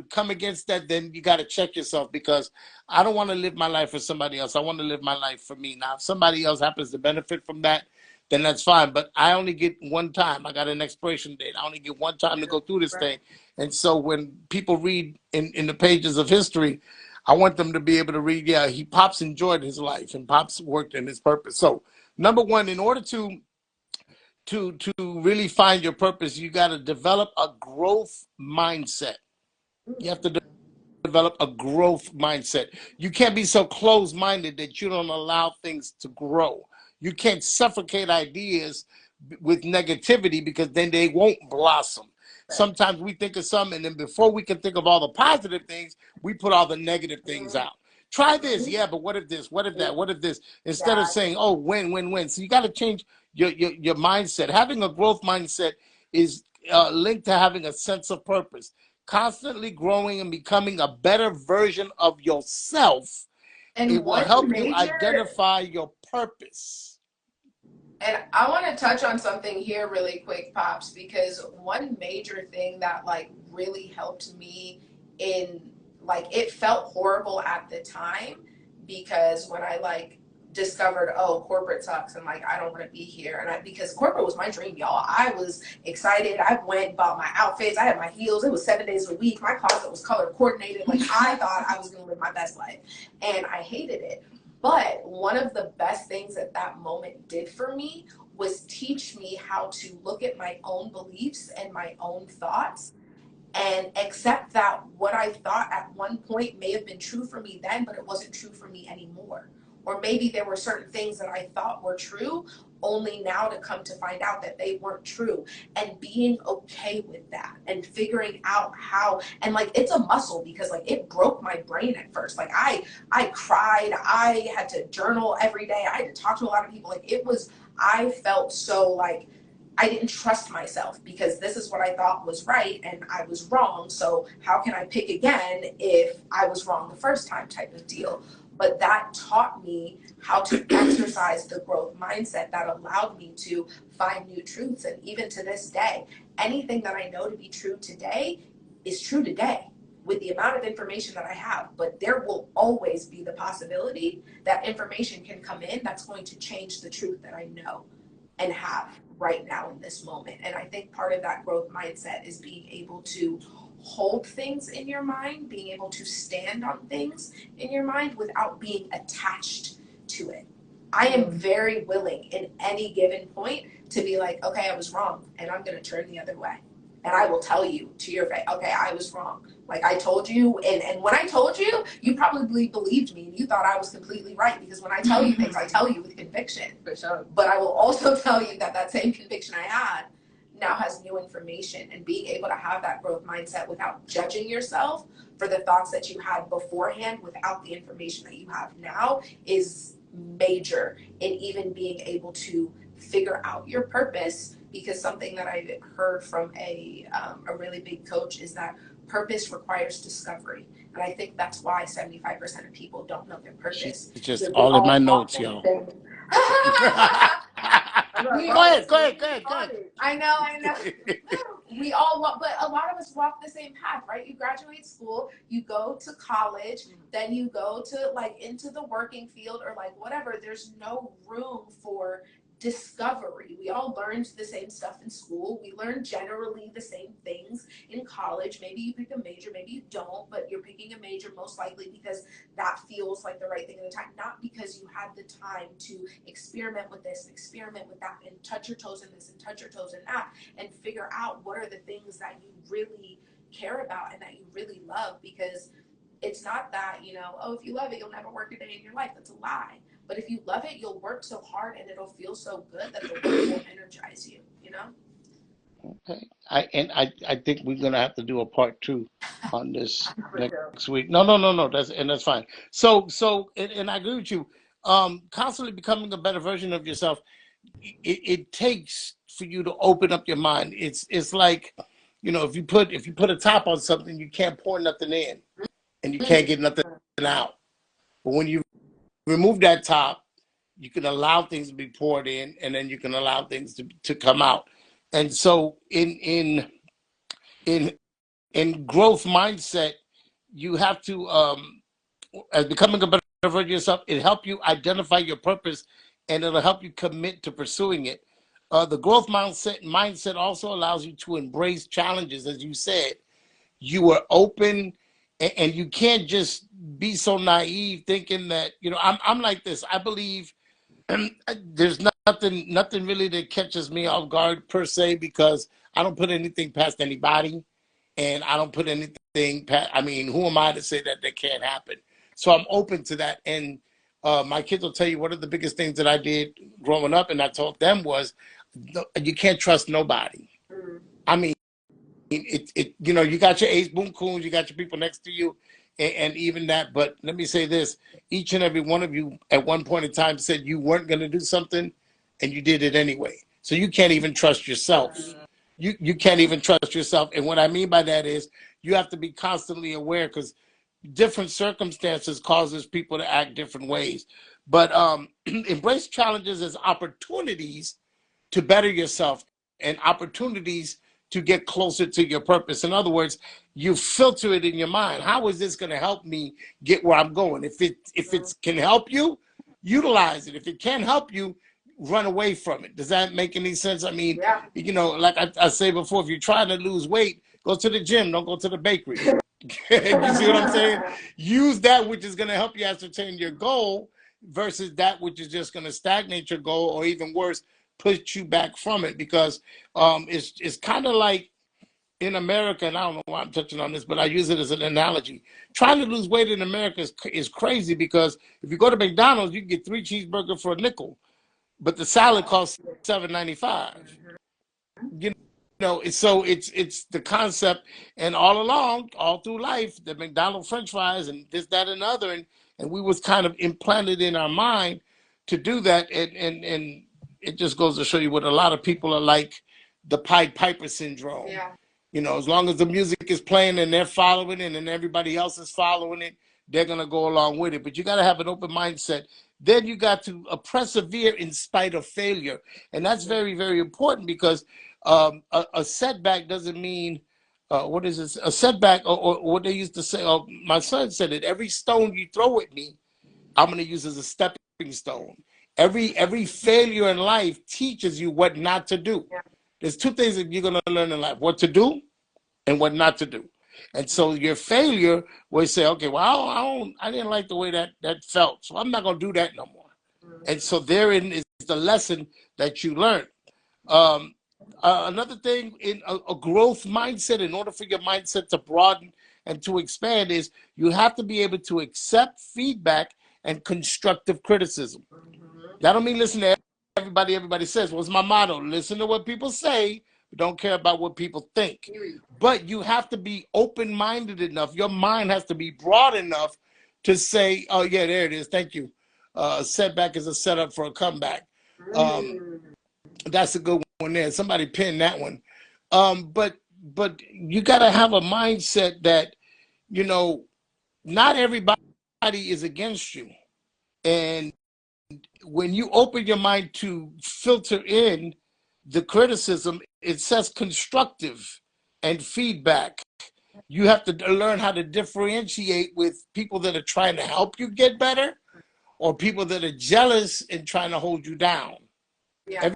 Speaker 1: come against that, then you got to check yourself, because I don't want to live my life for somebody else. I want to live my life for me. Now, if somebody else happens to benefit from that, then that's fine. But I only get one time. I got an expiration date. I only get one time to go through this thing. And so when people read in the pages of history, I want them to be able to read, yeah, Pops enjoyed his life and Pops worked in his purpose. So number one, in order to really find your purpose, you got to develop a growth mindset. You have to develop a growth mindset. You can't be so closed-minded that you don't allow things to grow. You can't suffocate ideas with negativity, because then they won't blossom. sometimes we think of something, and then before we can think of all the positive things, we put all the negative things out. Try this, yeah, but what if this? What if that? What if this? Instead of saying, "Oh, win." So you got to change your mindset. Having a growth mindset is linked to having a sense of purpose, constantly growing and becoming a better version of yourself.
Speaker 3: And
Speaker 1: it will help you identify your purpose.
Speaker 3: And I want to touch on something here really quick, Pops, because one major thing that like really helped me in like it felt horrible at the time because when I like discovered, oh, corporate sucks and like I don't want to be here, and because corporate was my dream, y'all. I was excited. I went bought my outfits. I had my heels. It was 7 days a week. My closet was color coordinated. Like I thought I was gonna live my best life, and I hated it. But one of the best things that that moment did for me was teach me how to look at my own beliefs and my own thoughts and accept that what I thought at one point may have been true for me then, but it wasn't true for me anymore. Or maybe there were certain things that I thought were true, only now to come to find out that they weren't true, and being okay with that and figuring out how, and like it's a muscle because like it broke my brain at first. Like I cried, I had to journal every day, I had to talk to a lot of people. Like it was, I felt so like I didn't trust myself because this is what I thought was right and I was wrong. So how can I pick again if I was wrong the first time type of deal? But that taught me how to exercise the growth mindset that allowed me to find new truths. And even to this day, anything that I know to be true today is true today with the amount of information that I have. But there will always be the possibility that information can come in that's going to change the truth that I know and have right now in this moment. And I think part of that growth mindset is being able to hold things in your mind, being able to stand on things in your mind without being attached to it. I am very willing in any given point to be like, okay, I was wrong and I'm going to turn the other way. And I will tell you to your face, okay, I was wrong. Like I told you, and when I told you, you probably believed me and you thought I was completely right, because when I tell you things, I tell you with conviction.
Speaker 2: For sure.
Speaker 3: But I will also tell you that that same conviction I had now has new information, and being able to have that growth mindset without judging yourself for the thoughts that you had beforehand without the information that you have now is major in even being able to figure out your purpose. Because something that I heard from a really big coach is that purpose requires discovery. And I think that's why 75% of people don't know their purpose.
Speaker 1: It's just all in my notes, y'all. Go ahead.
Speaker 3: I know. We all walk, but a lot of us walk the same path, right? You graduate school, you go to college, then you go to like into the working field or like whatever. There's no room for discovery. We all learned the same stuff in school. We learn generally the same things in college. Maybe you pick a major, maybe you don't, but you're picking a major most likely because that feels like the right thing at the time, not because you had the time to experiment with this and experiment with that and touch your toes in this and touch your toes in that and figure out what are the things that you really care about and that you really love. Because it's not that, you know, oh, if you love it, you'll never work a day in your life. That's a lie. But if you love it, you'll work so hard and it'll feel so good that the work will energize you, you know?
Speaker 1: Okay. I think we're gonna have to do a part 2 on this next week. No. That's fine. So and I agree with you. Constantly becoming a better version of yourself. It takes for you to open up your mind. It's like, you know, if you put a top on something, you can't pour nothing in, and you can't get nothing out. But when you remove that top, you can allow things to be poured in, and then you can allow things to come out. And so in growth mindset, you have to as becoming a better version of yourself, it helps you identify your purpose, and it'll help you commit to pursuing it. The growth mindset also allows you to embrace challenges. As you said, you are open, and you can't just be so naive thinking that, you know, I'm like this. I believe there's nothing really that catches me off guard per se, because I don't put anything past anybody, and I don't put anything past, I mean, who am I to say that can't happen? So I'm open to that. And my kids will tell you one of the biggest things that I did growing up, and I told them was, you can't trust nobody. I mean, you know, you got your ace boom coons, you got your people next to you, and even that. But let me say this: each and every one of you, at one point in time, said you weren't going to do something, and you did it anyway. So you can't even trust yourself. You can't even trust yourself. And what I mean by that is you have to be constantly aware, because different circumstances causes people to act different ways. But embrace challenges as opportunities to better yourself and opportunities to get closer to your purpose. In other words, you filter it in your mind. How is this going to help me get where I'm going? If it can help you, utilize it. If it can't help you, run away from it. Does that make any sense? I mean,
Speaker 3: Yeah.
Speaker 1: you know, like I say before, if you're trying to lose weight, go to the gym, don't go to the bakery. You see what I'm saying? Use that which is going to help you ascertain your goal versus that which is just going to stagnate your goal, or even worse, push you back from it. Because it's kind of like in America, and I don't know why I'm touching on this, but I use it as an analogy. Trying to lose weight in America is crazy, because if you go to McDonald's, you can get 3 cheeseburgers for a nickel, but the salad costs $7.95. You know, so it's the concept, and all along, all through life, the McDonald's French fries and this, that, and the other, and we was kind of implanted in our mind to do that, and it just goes to show you what a lot of people are like, the Pied Piper syndrome.
Speaker 3: Yeah.
Speaker 1: You know, as long as the music is playing and they're following it and everybody else is following it, they're going to go along with it. But you got to have an open mindset. Then you got to persevere in spite of failure. And that's very, very important, because a setback doesn't mean, what is this? A setback, or what they used to say, my son said it, every stone you throw at me, I'm going to use as a stepping stone. Every failure in life teaches you what not to do.
Speaker 3: Yeah.
Speaker 1: There's 2 things that you're going to learn in life: what to do and what not to do. And so your failure will say, okay, well, I didn't like the way that felt, so I'm not going to do that no more. And so therein is the lesson that you learn. Another thing in a growth mindset, in order for your mindset to broaden and to expand, is you have to be able to accept feedback and constructive criticism. That don't mean listen to everybody says. What's my motto? Listen to what people say, but don't care about what people think. But you have to be open-minded enough. Your mind has to be broad enough to say, oh yeah, there it is, thank you. Setback is a setup for a comeback. That's a good one there. Somebody pinned that one. But you got to have a mindset that, you know, not everybody is against you. And when you open your mind to filter in the criticism, it says constructive and feedback. You have to learn how to differentiate with people that are trying to help you get better, or people that are jealous and trying to hold you down.
Speaker 3: Yeah.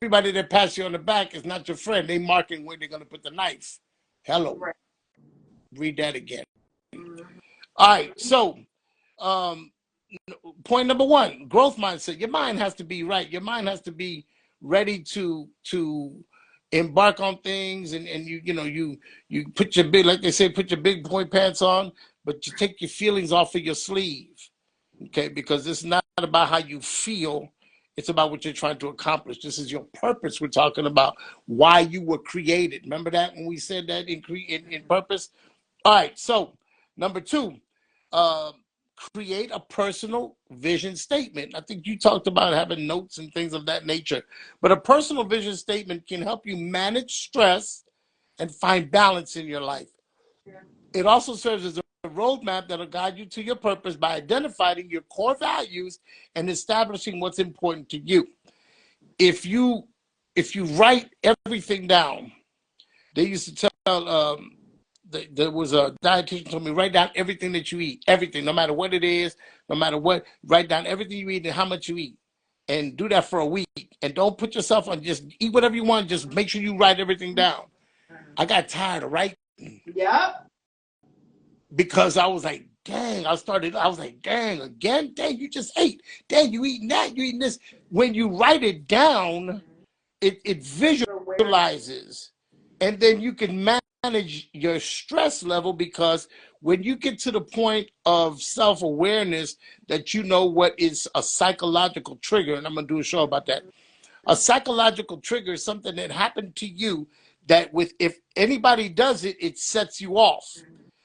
Speaker 1: Everybody that pats you on the back is not your friend. They marking where they're going to put the knife. Hello.
Speaker 3: Right.
Speaker 1: Read that again. All right. So, point number 1, growth mindset. Your mind has to be right. Your mind has to be ready to embark on things, and you put your big, like they say, put your big boy pants on, but you take your feelings off of your sleeve. Okay, because it's not about how you feel. It's about what you're trying to accomplish. This is your purpose. We're talking about why you were created. Remember that when we said that in purpose? All right. So number 2, create a personal vision statement. I think you talked about having notes and things of that nature. But a personal vision statement can help you manage stress and find balance in your life.
Speaker 3: Yeah.
Speaker 1: It also serves as a roadmap that will guide you to your purpose by identifying your core values and establishing what's important to you. If you write everything down, they used to tell, there was a dietitian told me, write down everything that you eat, everything, no matter what it is, no matter what, write down everything you eat and how much you eat, and do that for a week. And don't put yourself on, just eat whatever you want, just make sure you write everything down. I got tired of writing.
Speaker 3: Yep.
Speaker 1: Because I was like, dang, I was like, dang, again? Dang, you just ate. Dang, you eating that, you eating this. When you write it down, it visualizes. And then you can manage your stress level, because when you get to the point of self-awareness that you know what is a psychological trigger, and I'm going to do a show about that. A psychological trigger is something that happened to you that if anybody does it, it sets you off.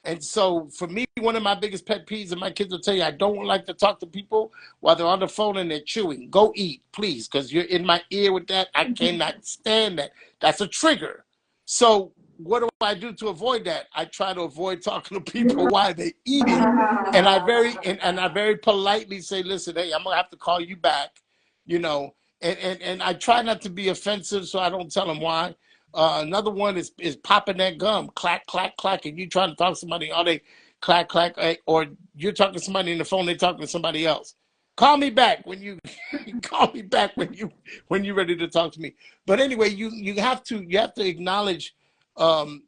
Speaker 1: And so for me, one of my biggest pet peeves, and my kids will tell you, I don't like to talk to people while they're on the phone and they're chewing. Go eat, please, because you're in my ear with that. I cannot stand that. That's a trigger. So what do I do to avoid that? I try to avoid talking to people while they're eating. And I very politely say, listen, hey, I'm going to have to call you back, you know. And I try not to be offensive, so I don't tell them why. Another one is popping that gum, clack, clack, clack, and you trying to talk to somebody, all they clack, clack, or you're talking to somebody on the phone, they're talking to somebody else. Call me back when you call me back when you're ready to talk to me. But anyway, you have to acknowledge and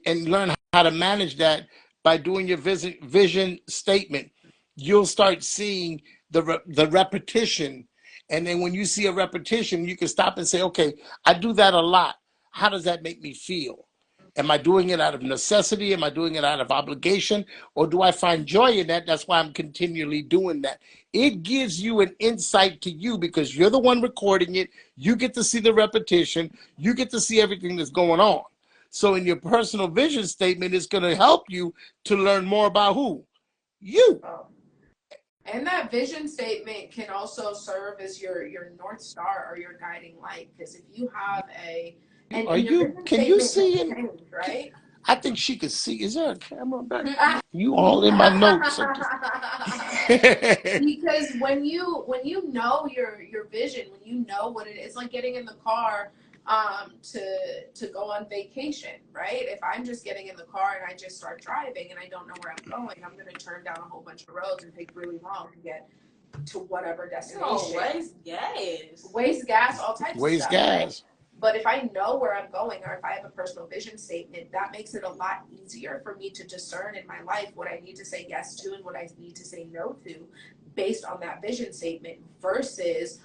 Speaker 1: learn how to manage that by doing your vision statement. You'll start seeing the repetition. And then when you see a repetition, you can stop and say, okay, I do that a lot. How does that make me feel? Am I doing it out of necessity? Am I doing it out of obligation? Or do I find joy in that? That's why I'm continually doing that. It gives you an insight to you because you're the one recording it. You get to see the repetition. You get to see everything that's going on. So in your personal vision statement, it's going to help you to learn more about who? You.
Speaker 3: And that vision statement can also serve as your North Star or your guiding light. Because if you have and your vision
Speaker 1: can you see
Speaker 3: statement can change, right?
Speaker 1: I think she could see. Is there a camera back? You all in my notes.
Speaker 3: Because when you know your vision, when you know what it is, like getting in the car to go on vacation, right? If I'm just getting in the car and I just start driving and I don't know where I'm going, I'm going to turn down a whole bunch of roads and take really long to get to whatever destination. Waste gas, all types of stuff.
Speaker 1: Waste gas.
Speaker 3: Right? But if I know where I'm going or if I have a personal vision statement, that makes it a lot easier for me to discern in my life what I need to say yes to and what I need to say no to based on that vision statement versus,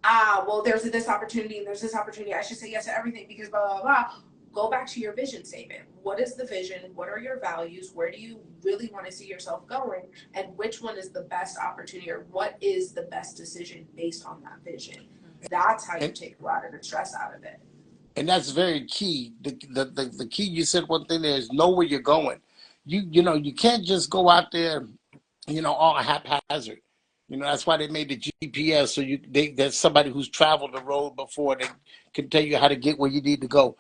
Speaker 3: well, there's this opportunity and there's this opportunity. I should say yes to everything because blah, blah, blah. Go back to your vision statement. What is the vision? What are your values? Where do you really want to see yourself going? And which one is the best opportunity or what is the best decision based on that vision? That's how you take a lot of the stress out of it.
Speaker 1: And that's very key. The key, you said one thing there is know where you're going. You can't just go out there, all haphazard. That's why they made the GPS so there's somebody who's traveled the road before they can tell you how to get where you need to go.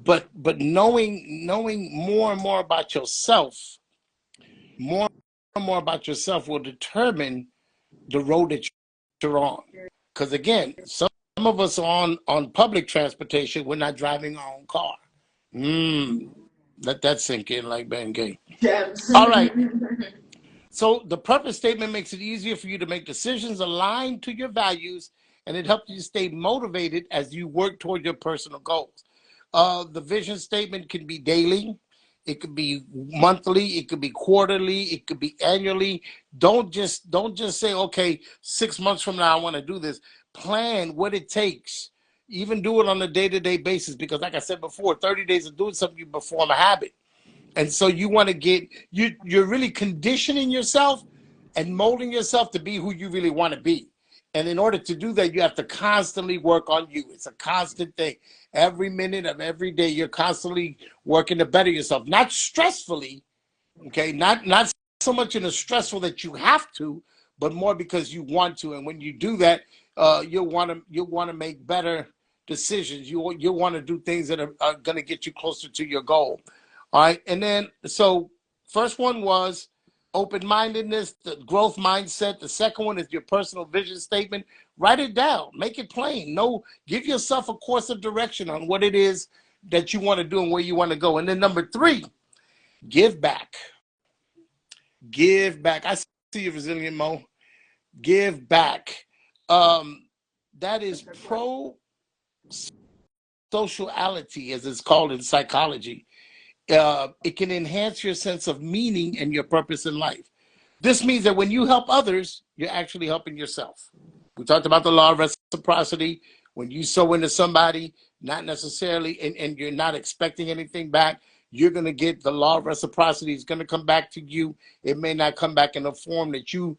Speaker 1: But knowing more and more about yourself, more and more about yourself will determine the road that you're on. Because again, some of us are on public transportation. We're not driving our own car. Let that sink in like Bengay.
Speaker 3: Gems.
Speaker 1: All right. So the purpose statement makes it easier for you to make decisions aligned to your values, and it helps you stay motivated as you work toward your personal goals. The vision statement can be daily. It could be monthly, it could be quarterly, it could be annually. Don't just say, okay, 6 months from now I want to do this. Plan what it takes. Even do it on a day-to-day basis because like I said before, 30 days of doing something, you perform a habit. And so you want to you're really conditioning yourself and molding yourself to be who you really want to be. And in order to do that, you have to constantly work on you. It's a constant thing. Every minute of every day, you're constantly working to better yourself. Not stressfully, okay? Not so much in a stressful that you have to, but more because you want to. And when you do that, you'll want to make better decisions. You'll want to do things that are going to get you closer to your goal. All right. And then, so first one was open-mindedness, the growth mindset. The second one is your personal vision statement. Write it down. Make it plain. Give yourself a course of direction on what it is that you want to do and where you want to go. And then number 3, give back. Give back. I see you, Resilient Mo. Give back. That is pro-sociality, as it's called in psychology. It can enhance your sense of meaning and your purpose in life. This means that when you help others, you're actually helping yourself. We talked about the law of reciprocity. When you sow into somebody, not necessarily, and you're not expecting anything back, you're going to get the law of reciprocity. It's going to come back to you. It may not come back in the form that you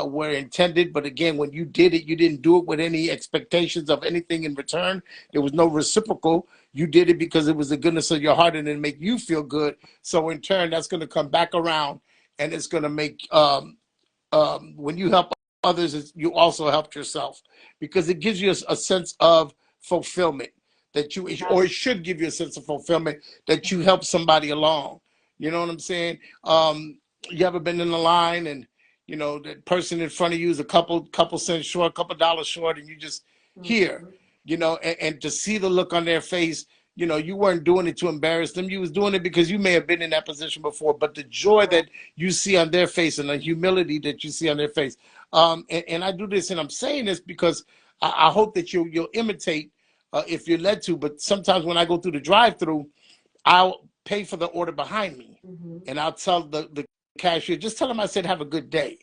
Speaker 1: were intended. But again, when you did it, you didn't do it with any expectations of anything in return. There was no reciprocal. You did it because it was the goodness of your heart and it make you feel good. So in turn, that's going to come back around, and it's going to make when you help others, you also helped yourself, because it gives you a sense of fulfillment that you, or it should give you a sense of fulfillment that you help somebody along. You know what I'm saying? You ever been in the line and the person in front of you is a couple cents short, couple dollars short, and you just here, and to see the look on their face. You weren't doing it to embarrass them. You was doing it because you may have been in that position before, but the joy that you see on their face and the humility that you see on their face. And I do this, and I'm saying this because I hope that you'll imitate if you're led to. But sometimes when I go through the drive-through, I'll pay for the order behind me, and I'll tell the cashier, just tell them I said, have a good day.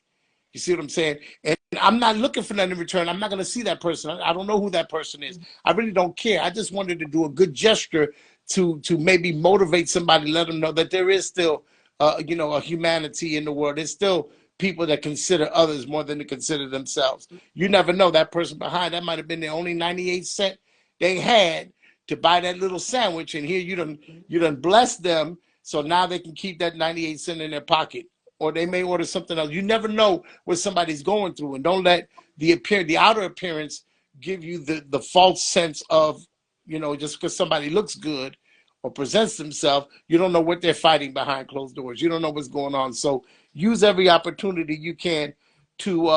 Speaker 1: You see what I'm saying? And I'm not looking for nothing in return. I'm not going to see that person. I don't know who that person is. I really don't care. I just wanted to do a good gesture to maybe motivate somebody, let them know that there is still, a humanity in the world. There's still people that consider others more than they consider themselves. You never know. That person behind, that might have been the only 98 cent they had to buy that little sandwich. And here you done bless them. So now they can keep that 98 cent in their pocket. Or they may order something else. You never know what somebody's going through, and don't let the outer appearance give you the false sense of, just because somebody looks good or presents themselves, you don't know what they're fighting behind closed doors. You don't know what's going on. So use every opportunity you can to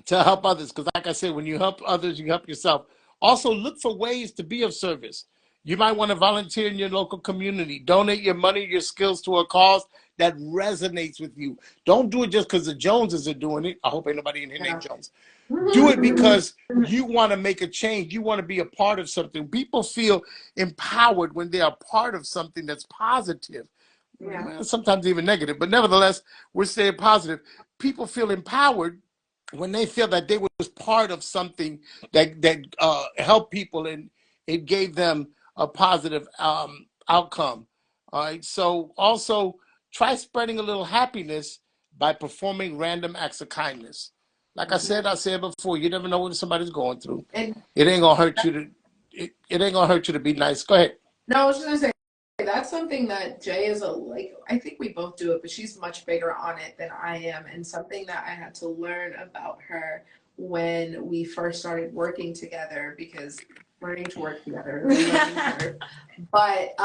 Speaker 1: help others, because like I said, when you help others, you help yourself. Also, look for ways to be of service. You might want to volunteer in your local community. Donate your money, your skills to a cause that resonates with you. Don't do it just because the Joneses are doing it. I hope ain't nobody in here named Jones. Do it because you want to make a change. You want to be a part of something. People feel empowered when they are part of something that's positive. Sometimes even negative, but nevertheless, we're staying positive. People feel empowered when they feel that they was part of something that helped people, and it gave them a positive outcome. All right. So also try spreading a little happiness by performing random acts of kindness. Like I said before, you never know what somebody's going through.
Speaker 3: And
Speaker 1: It ain't gonna hurt you to it ain't gonna hurt you to be nice. Go ahead.
Speaker 3: no, I was just gonna say that's something that Jay is I think we both do it, but she's much bigger on it than I am, and something that I had to learn about her when we first started working together, because learning to work together is a learning curve. But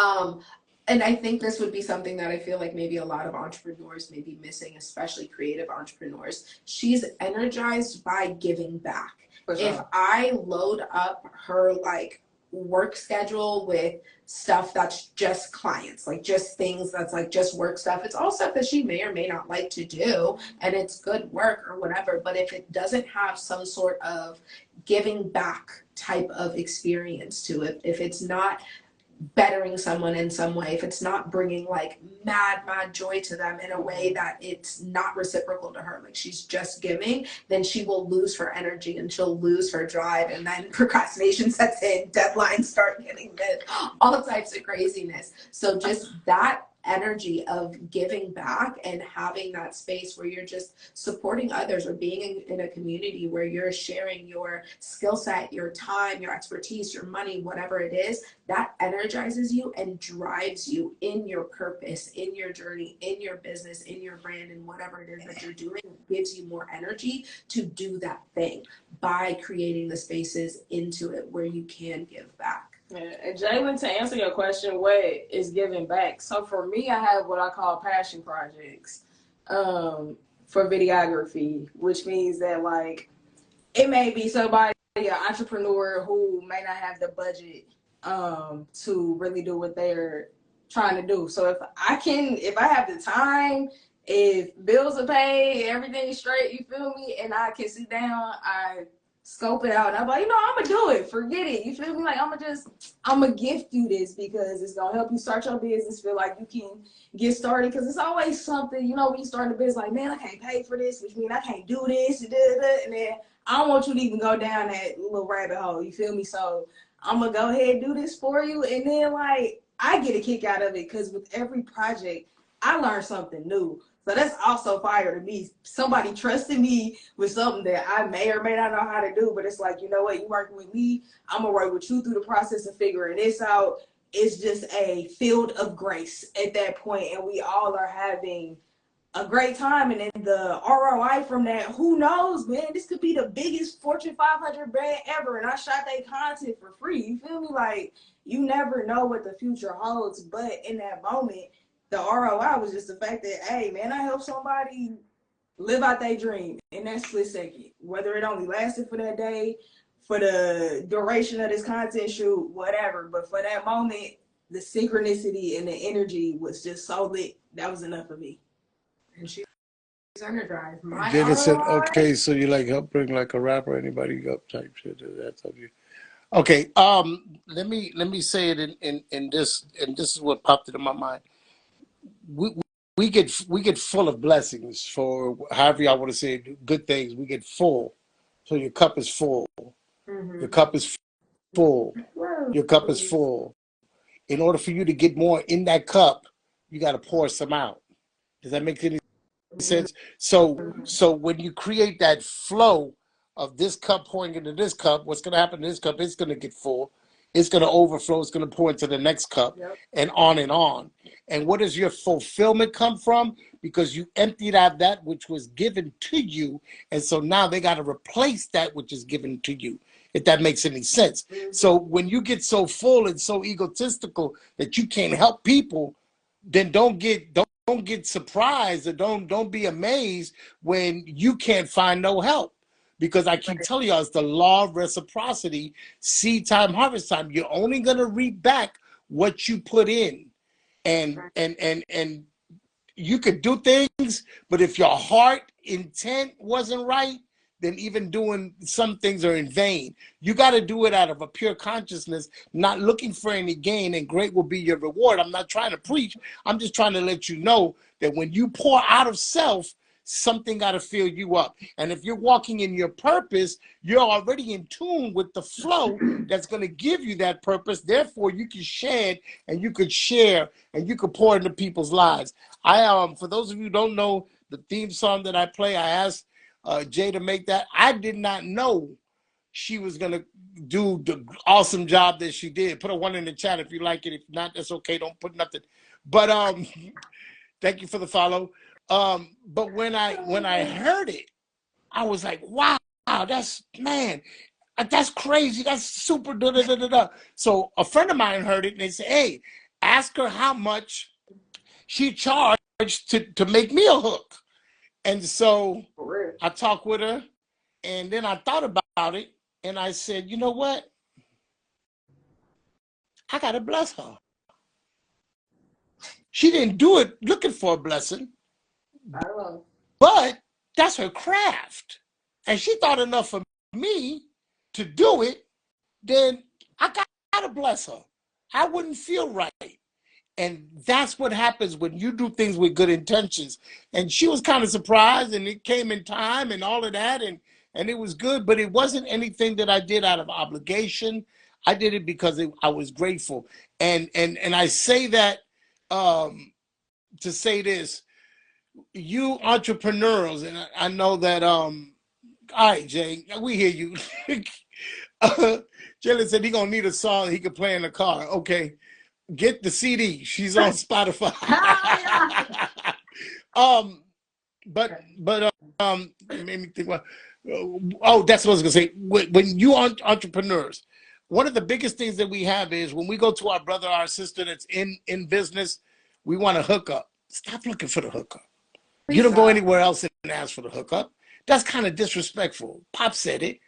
Speaker 3: and I think this would be something that I feel like maybe a lot of entrepreneurs may be missing, especially creative entrepreneurs. She's energized by giving back.
Speaker 2: For sure.
Speaker 3: If I load up her work schedule with stuff that's just clients, just things that's just work stuff, it's all stuff that she may or may not like to do, and it's good work or whatever. But if it doesn't have some sort of giving back type of experience to it, if it's not bettering someone in some way, if it's not bringing mad joy to them in a way that it's not reciprocal to her, she's just giving, then she will lose her energy and she'll lose her drive, and then procrastination sets in, deadlines start getting missed, all types of craziness. So just that energy of giving back and having that space where you're just supporting others, or being in a community where you're sharing your skill set, your time, your expertise, your money, whatever it is, that energizes you and drives you in your purpose, in your journey, in your business, in your brand, and whatever it is that you're doing. It gives you more energy to do that thing by creating the spaces into it where you can give back.
Speaker 2: Yeah. And Jalen, to answer your question, what is giving back? So for me, I have what I call passion projects for videography, which means that it may be somebody, an entrepreneur who may not have the budget to really do what they're trying to do. So if I have the time, if bills are paid, everything's straight, you feel me, and I can sit down, I scope it out, and I'm like, I'm gonna do it. Forget it. You feel me? I'm gonna gift you this because it's gonna help you start your business. Feel like you can get started, because it's always something, when you start a business, man, I can't pay for this, which means I can't do this, and then I don't want you to even go down that little rabbit hole. You feel me? So I'm gonna go ahead and do this for you, and then I get a kick out of it, because with every project, I learned something new. So that's also fire to me. Somebody trusted me with something that I may or may not know how to do, but it's like, you know what, you working with me, I'm gonna work with you through the process of figuring this out. It's just a field of grace at that point, and we all are having a great time. And then the ROI from that, who knows, man? This could be the biggest Fortune 500 brand ever, and I shot their content for free. You feel me? Like, you never know what the future holds, but in that moment, the ROI was just the fact that, hey, man, I helped somebody live out their dream in that split second. Whether it only lasted for that day, for the duration of this content shoot, whatever. But for that moment, the synchronicity and the energy was just so lit. That was enough for me. And she's energized. My
Speaker 1: Then it said,
Speaker 2: ROI.
Speaker 1: okay, so you like help bring like a rapper, anybody up type shit. That's up you. Okay, let me say it in this, and this is what popped into my mind. We get full of blessings, for however y'all want to say it, good things. We get full, so your cup is full. Your cup is full. Your cup is full. In order for you to get more in that cup, you got to pour some out. Does that make any sense? So when you create that flow of this cup pouring into this cup, what's going to happen to this cup? It's going to get full. It's going to overflow. It's going to pour into the next cup, and on and on. And what does your fulfillment come from? Because you emptied out that which was given to you, and so now they got to replace that which is given to you, if that makes any sense. So when you get so full and so egotistical that you can't help people, then don't get surprised, or don't be amazed when you can't find no help. Because I keep telling y'all, it's the law of reciprocity, seed time, harvest time. You're only gonna reap back what you put in. And you could do things, but if your heart intent wasn't right, then even doing some things are in vain. You got to do it out of a pure consciousness, not looking for any gain, and great will be your reward. I'm not trying to preach. I'm just trying to let you know that when you pour out of self, something got to fill you up. And if you're walking in your purpose, you're already in tune with the flow that's going to give you that purpose. Therefore, you can shed and you could share and you could pour into people's lives. For those of you who don't know the theme song that I play, I asked Jay to make that. I did not know she was going to do the awesome job that she did. Put a 1 in the chat if you like it. If not, that's okay. Don't put nothing. But thank you for the follow. But when I heard it, I was like, wow, that's crazy. That's super da da da da da. So a friend of mine heard it and they said, hey, ask her how much she charged to make me a hook. And so I talked with her, and then I thought about it, and I said, you know what? I gotta bless her. She didn't do it looking for a blessing, but that's her craft. And she thought enough of me to do it, then I gotta bless her. I wouldn't feel right. And that's what happens when you do things with good intentions. And she was kind of surprised, and it came in time and all of that, and it was good, but it wasn't anything that I did out of obligation. I did it because I was grateful. And I say that to say this, you entrepreneurs, and I know that, all right, Jay, we hear you. Jalen said he gonna need a song he could play in the car. Okay. Get the CD. She's on Spotify. It made me think. Well, that's what I was gonna say. When you entrepreneurs, one of the biggest things that we have is when we go to our brother, our sister that's in business, we want to hook up. Stop looking for the hookup. You don't go anywhere else and ask for the hookup. That's kind of disrespectful. Pop said it.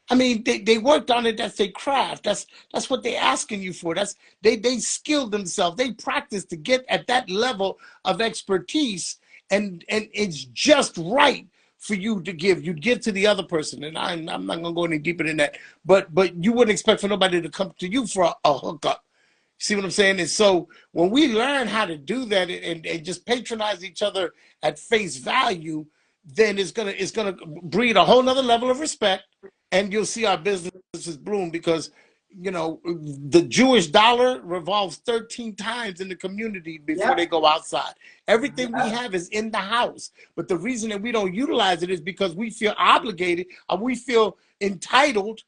Speaker 1: I mean, they worked on it. That's their craft. That's what they're asking you for. They skilled themselves. They practiced to get at that level of expertise, and it's just right for you to give. You give to the other person, and I'm not gonna go any deeper than that. But you wouldn't expect for nobody to come to you for a hookup. See what I'm saying? And so when we learn how to do that and just patronize each other at face value, then it's gonna breed a whole nother level of respect. And you'll see our businesses bloom because you know, the Jewish dollar revolves 13 times in the community before they go outside. Everything we have is in the house. But the reason that we don't utilize it is because we feel obligated, or we feel entitled,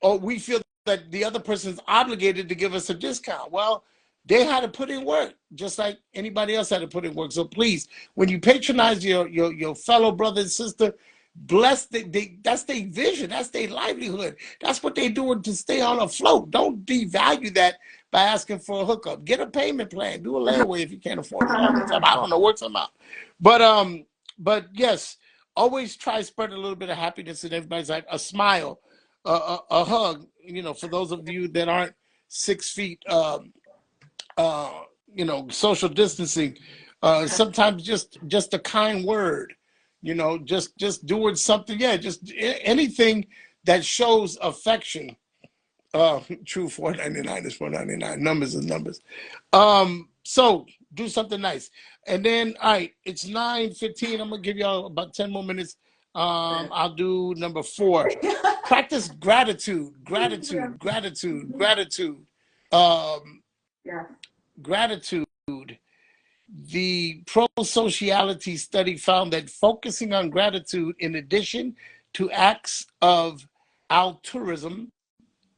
Speaker 1: or we feel that the other person's obligated to give us a discount. Well, they had to put in work, just like anybody else had to put in work. So please, when you patronize your fellow brother and sister, bless that's their vision, that's their livelihood, that's what they're doing to stay on afloat. Don't devalue that by asking for a hookup. Get a payment plan, do a layaway if you can't afford it. I don't know, work some out. But yes, always try to spread a little bit of happiness in everybody's life. A smile, a hug. You know, for those of you that aren't 6 feet, you know, social distancing, sometimes just a kind word, you know, just doing something, just anything that shows affection. True, 4.99 is 4.99. Numbers is numbers. So do something nice. And then, all right, it's 9:15. I'm gonna give y'all about 10 more minutes. I'll do number 4. Practice gratitude. Gratitude. The pro-sociality study found that focusing on gratitude in addition to acts of altruism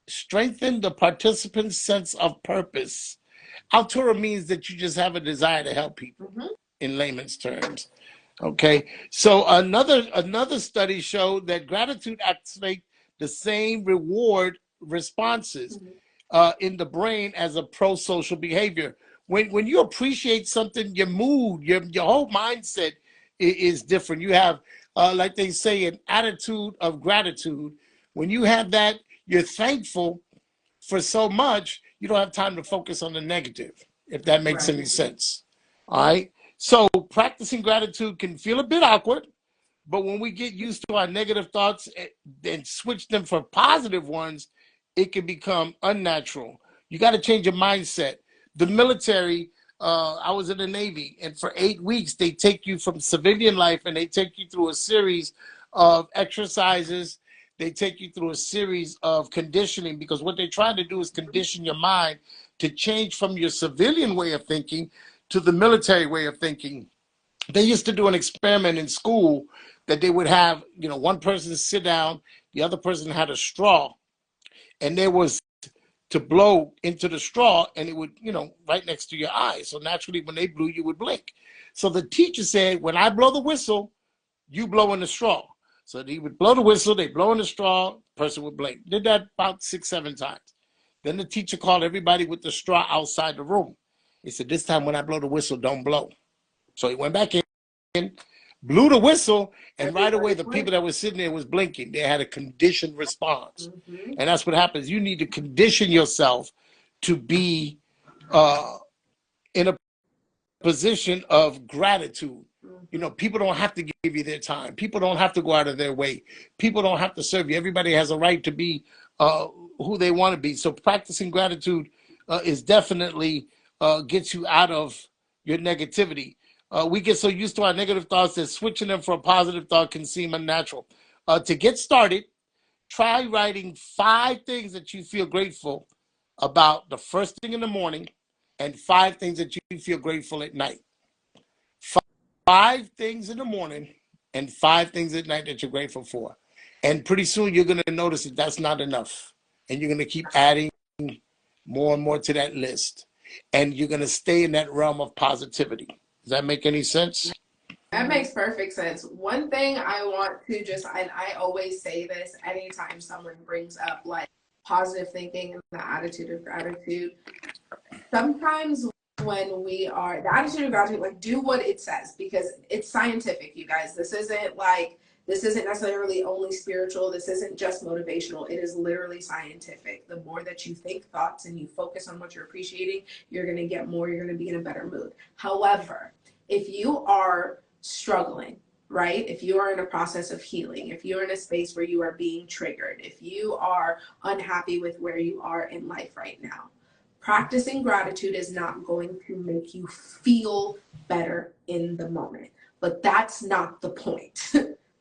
Speaker 1: strengthened the participants' sense of purpose. Altruism means that you just have a desire to help people, in layman's terms. Okay, so another study showed that gratitude activates the same reward responses in the brain as a pro-social behavior. When you appreciate something, your mood, your whole mindset is different. You have, like they say, an attitude of gratitude. When you have that, you're thankful for so much, you don't have time to focus on the negative, if that makes any sense. All right. So practicing gratitude can feel a bit awkward, but when we get used to our negative thoughts and switch them for positive ones, it can become unnatural. You got to change your mindset. The military, I was in the Navy, and for 8 weeks, they take you from civilian life and they take you through a series of exercises. They take you through a series of conditioning, because what they're trying to do is condition your mind to change from your civilian way of thinking to the military way of thinking. They used to do an experiment in school that they would have, you know, one person sit down, the other person had a straw, and there was to blow into the straw, and it would, you know, right next to your eyes. So naturally, when they blew, you would blink. So the teacher said, when I blow the whistle, you blow in the straw. So he would blow the whistle, they blow in the straw, person would blink. Did that about 6, 7 times. Then the teacher called everybody with the straw outside the room. He said, this time when I blow the whistle, don't blow. So he went back in, blew the whistle, and right away the people that were sitting there was blinking. They had a conditioned response. And that's what happens. You need to condition yourself to be in a position of gratitude. You know, people don't have to give you their time. People don't have to go out of their way. People don't have to serve you. Everybody has a right to be who they want to be. So practicing gratitude is definitely gets you out of your negativity. We get so used to our negative thoughts that switching them for a positive thought can seem unnatural. To get started, try writing 5 things that you feel grateful about the first thing in the morning, and 5 things that you feel grateful at night. 5 things in the morning and 5 things at night that you're grateful for. And pretty soon you're going to notice that that's not enough. And you're going to keep adding more and more to that list. And you're going to stay in that realm of positivity. Does that make any sense?
Speaker 3: That makes perfect sense. One thing I want to just, and I always say this anytime someone brings up like positive thinking and the attitude of gratitude, sometimes when we are, the attitude of gratitude, like do what it says, because it's scientific, you guys. This isn't necessarily only spiritual. This isn't just motivational. It is literally scientific. The more that you think thoughts and you focus on what you're appreciating, you're going to get more, you're going to be in a better mood. However, if you are struggling, right? If you are in a process of healing, if you're in a space where you are being triggered, if you are unhappy with where you are in life right now, practicing gratitude is not going to make you feel better in the moment. But that's not the point.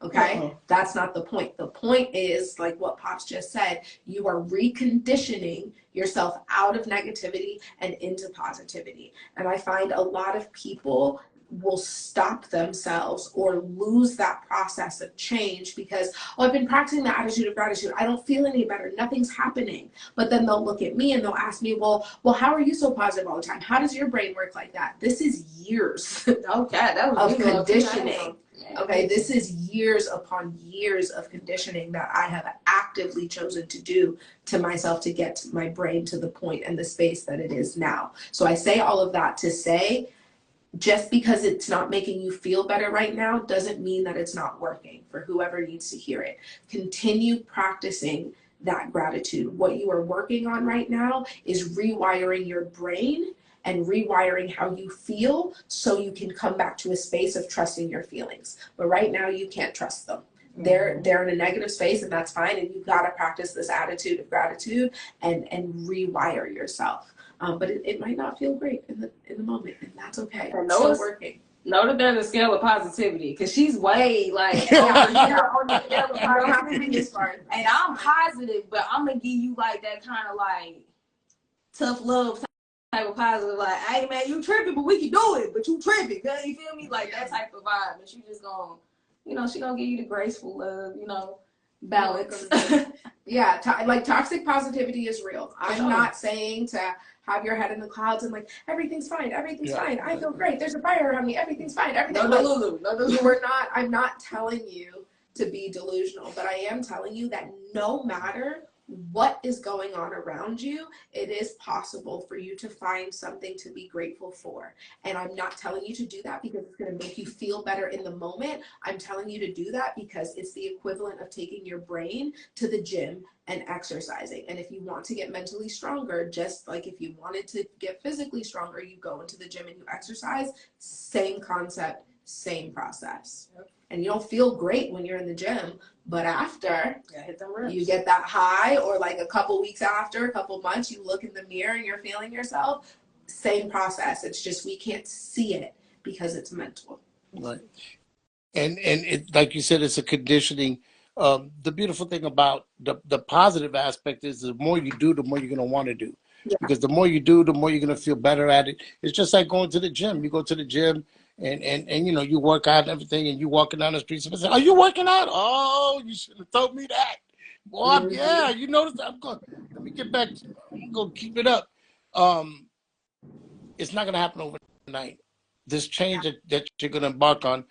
Speaker 3: Okay, that's not the point. The point is, like what Pops just said, you are reconditioning yourself out of negativity and into positivity. And I find a lot of people will stop themselves or lose that process of change because, oh, I've been practicing the attitude of gratitude. I don't feel any better. Nothing's happening. But then they'll look at me and they'll ask me, well, how are you so positive all the time? How does your brain work like that? This is years of conditioning. Okay, this is years upon years of conditioning that I have actively chosen to do to myself to get my brain to the point and the space that it is now. So I say all of that to say, just because it's not making you feel better right now doesn't mean that it's not working for whoever needs to hear it. Continue practicing that gratitude. What you are working on right now is rewiring your brain and rewiring how you feel so you can come back to a space of trusting your feelings. But right now you can't trust them. They're in a negative space, and that's fine, and you've got to practice this attitude of gratitude and rewire yourself. But it might not feel great in the moment, and that's okay. It's still working.
Speaker 2: Know that there's a scale of positivity, because she's way like on the scale of positivity. And I'm positive, but I'm gonna give you like that kind of like tough love type of positive, like, hey man, you tripping, but we can do it, but you tripping, you feel me? Like that type of vibe. And she just gonna, she gonna give you the graceful love, balance.
Speaker 3: Yeah, like toxic positivity is real. I'm not saying to have your head in the clouds and like everything's fine, fine. I feel great. There's a fire around me. Everything's fine. Everything. No, I'm not telling you to be delusional, but I am telling you that no matter what is going on around you, it is possible for you to find something to be grateful for. And I'm not telling you to do that because it's going to make you feel better in the moment. I'm telling you to do that because it's the equivalent of taking your brain to the gym and exercising. And if you want to get mentally stronger, just like if you wanted to get physically stronger, you go into the gym and you exercise. Same concept, same process. And you don't feel great when you're in the gym, but after you get that high, or like a couple weeks after, a couple months, you look in the mirror and you're feeling yourself. Same process. It's just we can't see it because it's mental.
Speaker 1: Right. And it, like you said, it's a conditioning. The beautiful thing about the positive aspect is the more you do, the more you're going to want to do. Yeah. Because the more you do, the more you're going to feel better at it. It's just like going to the gym. You go to the gym and you work out and everything, and you walking down the street. Somebody say, "Are you working out?" "Oh, you should have told me that." "Well, yeah, you noticed that." Let me get back. I'm going to keep it up. It's not going to happen overnight. This change that you're going to embark on,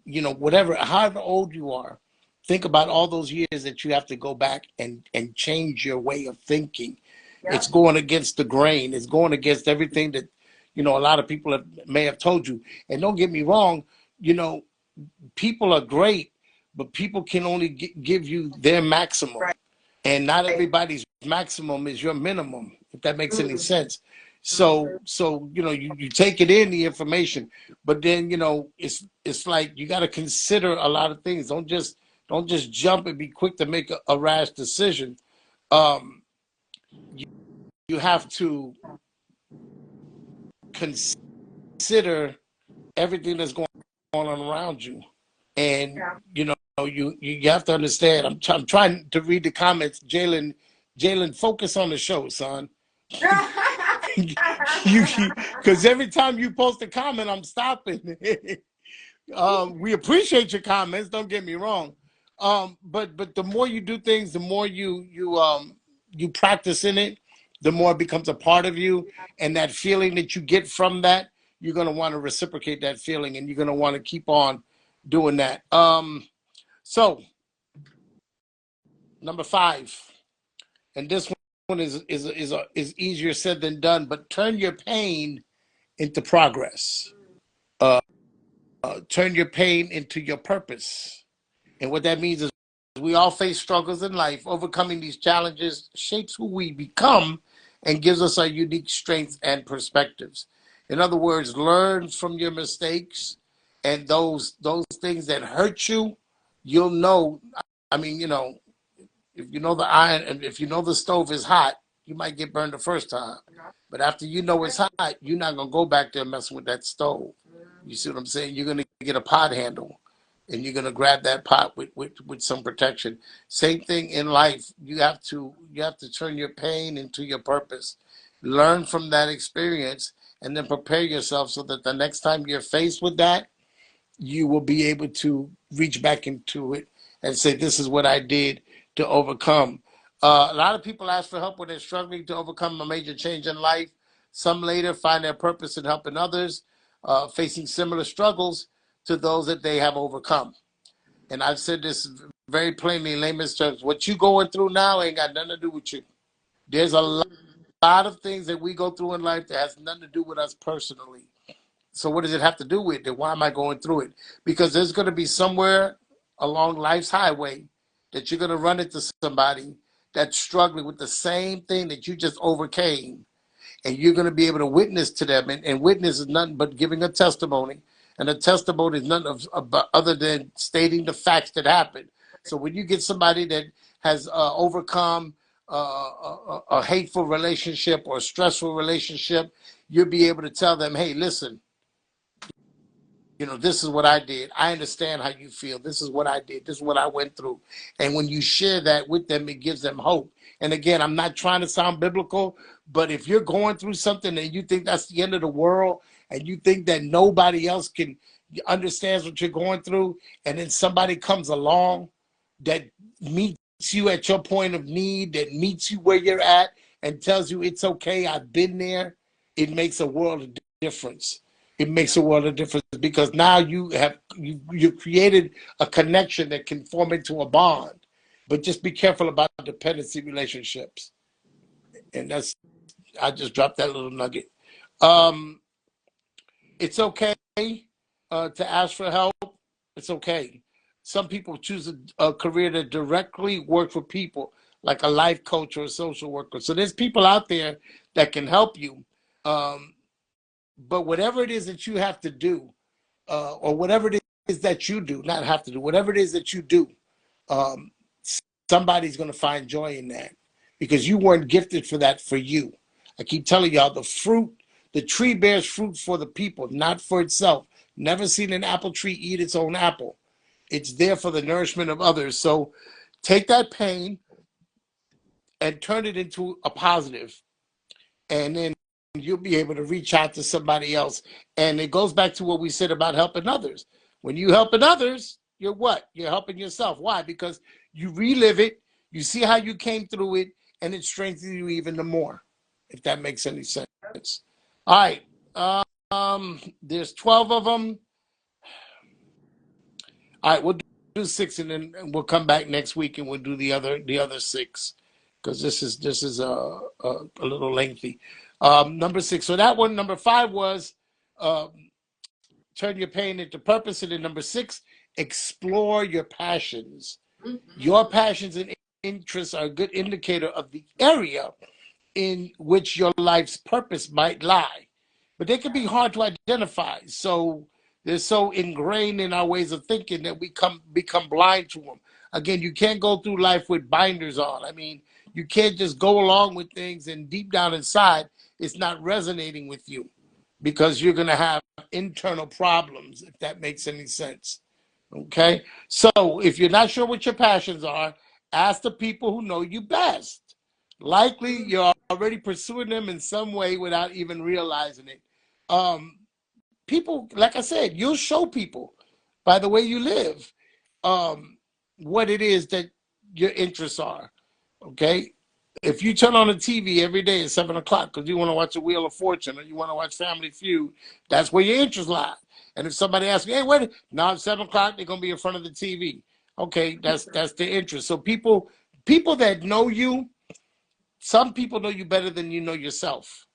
Speaker 1: whatever, however old you are, think about all those years that you have to go back and change your way of thinking. Yeah. It's going against the grain. It's going against everything that, a lot of people may have told you. And don't get me wrong, people are great, but people can only give you their maximum. Right. And not everybody's maximum is your minimum, if that makes any sense. So you take it in, the information, but then it's like you got to consider a lot of things. Don't just jump and be quick to make a rash decision. You have to consider everything that's going on around you, and you have to understand. I'm trying to read the comments. Jalen, focus on the show, son. Because every time you post a comment, I'm stopping. We appreciate your comments, don't get me wrong, but the more you do things, the more you practice in it, the more it becomes a part of you, and that feeling that you get from that, you're going to want to reciprocate that feeling, and you're going to want to keep on doing that. So number 5, and this one is easier said than done, but turn your pain into progress. Turn your pain into your purpose. And what that means is we all face struggles in life. Overcoming these challenges shapes who we become and gives us our unique strengths and perspectives. In other words, learn from your mistakes, and those things that hurt you, you'll know. I mean, if you know the iron, and if you know the stove is hot, you might get burned the first time. But after you know it's hot, you're not going to go back there messing with that stove. You see what I'm saying? You're going to get a pot handle. and you're gonna grab that pot with some protection. Same thing in life. You have to turn your pain into your purpose. Learn from that experience, and then prepare yourself so that the next time you're faced with that, you will be able to reach back into it and say, "This is what I did to overcome." A lot of people ask for help when they're struggling to overcome a major change in life. Some later find their purpose in helping others facing similar struggles to those that they have overcome. And I've said this very plainly in layman's terms: what you going through now ain't got nothing to do with you. There's a lot of things that we go through in life that has nothing to do with us personally. So what does it have to do with it? Why am I going through it? Because there's going to be somewhere along life's highway that you're going to run into somebody that's struggling with the same thing that you just overcame. And you're going to be able to witness to them. And witness is nothing but giving a testimony. And a testimony is nothing other than stating the facts that happened. So when you get somebody that has overcome a hateful relationship or a stressful relationship, you'll be able to tell them, "Hey, listen, this is what I did. I understand how you feel. This is what I did. This is what I went through." And when you share that with them, it gives them hope. And again, I'm not trying to sound biblical, but if you're going through something and you think that's the end of the world, and you think that nobody else can understands what you're going through, and then somebody comes along that meets you at your point of need, that meets you where you're at, and tells you it's okay, I've been there, it makes a world of difference. It makes a world of difference, because now you created a connection that can form into a bond. But just be careful about dependency relationships. And I just dropped that little nugget. It's okay to ask for help. It's okay. Some people choose a career that directly works with people, like a life coach or a social worker. So there's people out there that can help you. But whatever it is that you have to do, or whatever it is that you do, not have to do, whatever it is that you do, um, somebody's going to find joy in that, because you weren't gifted for that for you. I keep telling y'all, the tree bears fruit for the people, not for itself. Never seen an apple tree eat its own apple. It's there for the nourishment of others. So take that pain and turn it into a positive, and then you'll be able to reach out to somebody else. And it goes back to what we said about helping others. When you helping others, you're what? You're helping yourself. Why? Because you relive it, you see how you came through it, and it strengthens you even the more, if that makes any sense. All right. There's 12 of them. All right, we'll do 6, and then we'll come back next week and we'll do the other 6, because this is a little lengthy. Number 6. So that one. Number 5 was turn your pain into purpose, and then number 6, explore your passions. Your passions and interests are a good indicator of the area in which your life's purpose might lie, but they can be hard to identify. So they're so ingrained in our ways of thinking that we become blind to them. Again, you can't go through life with binders on. I mean, you can't just go along with things and deep down inside, it's not resonating with you, because you're going to have internal problems, if that makes any sense. Okay? So if you're not sure what your passions are, ask the people who know you best. Likely you're already pursuing them in some way without even realizing it. People, like I said, you'll show people by the way you live what it is that your interests are. Okay? If you turn on the TV every day at 7 o'clock because you want to watch The Wheel of Fortune or you want to watch Family Feud, that's where your interest lies. And if somebody asks me, "Hey, wait, now it's 7 o'clock, they're going to be in front of the TV." Okay, that's the interest. So people that know you, some people know you better than you know yourself,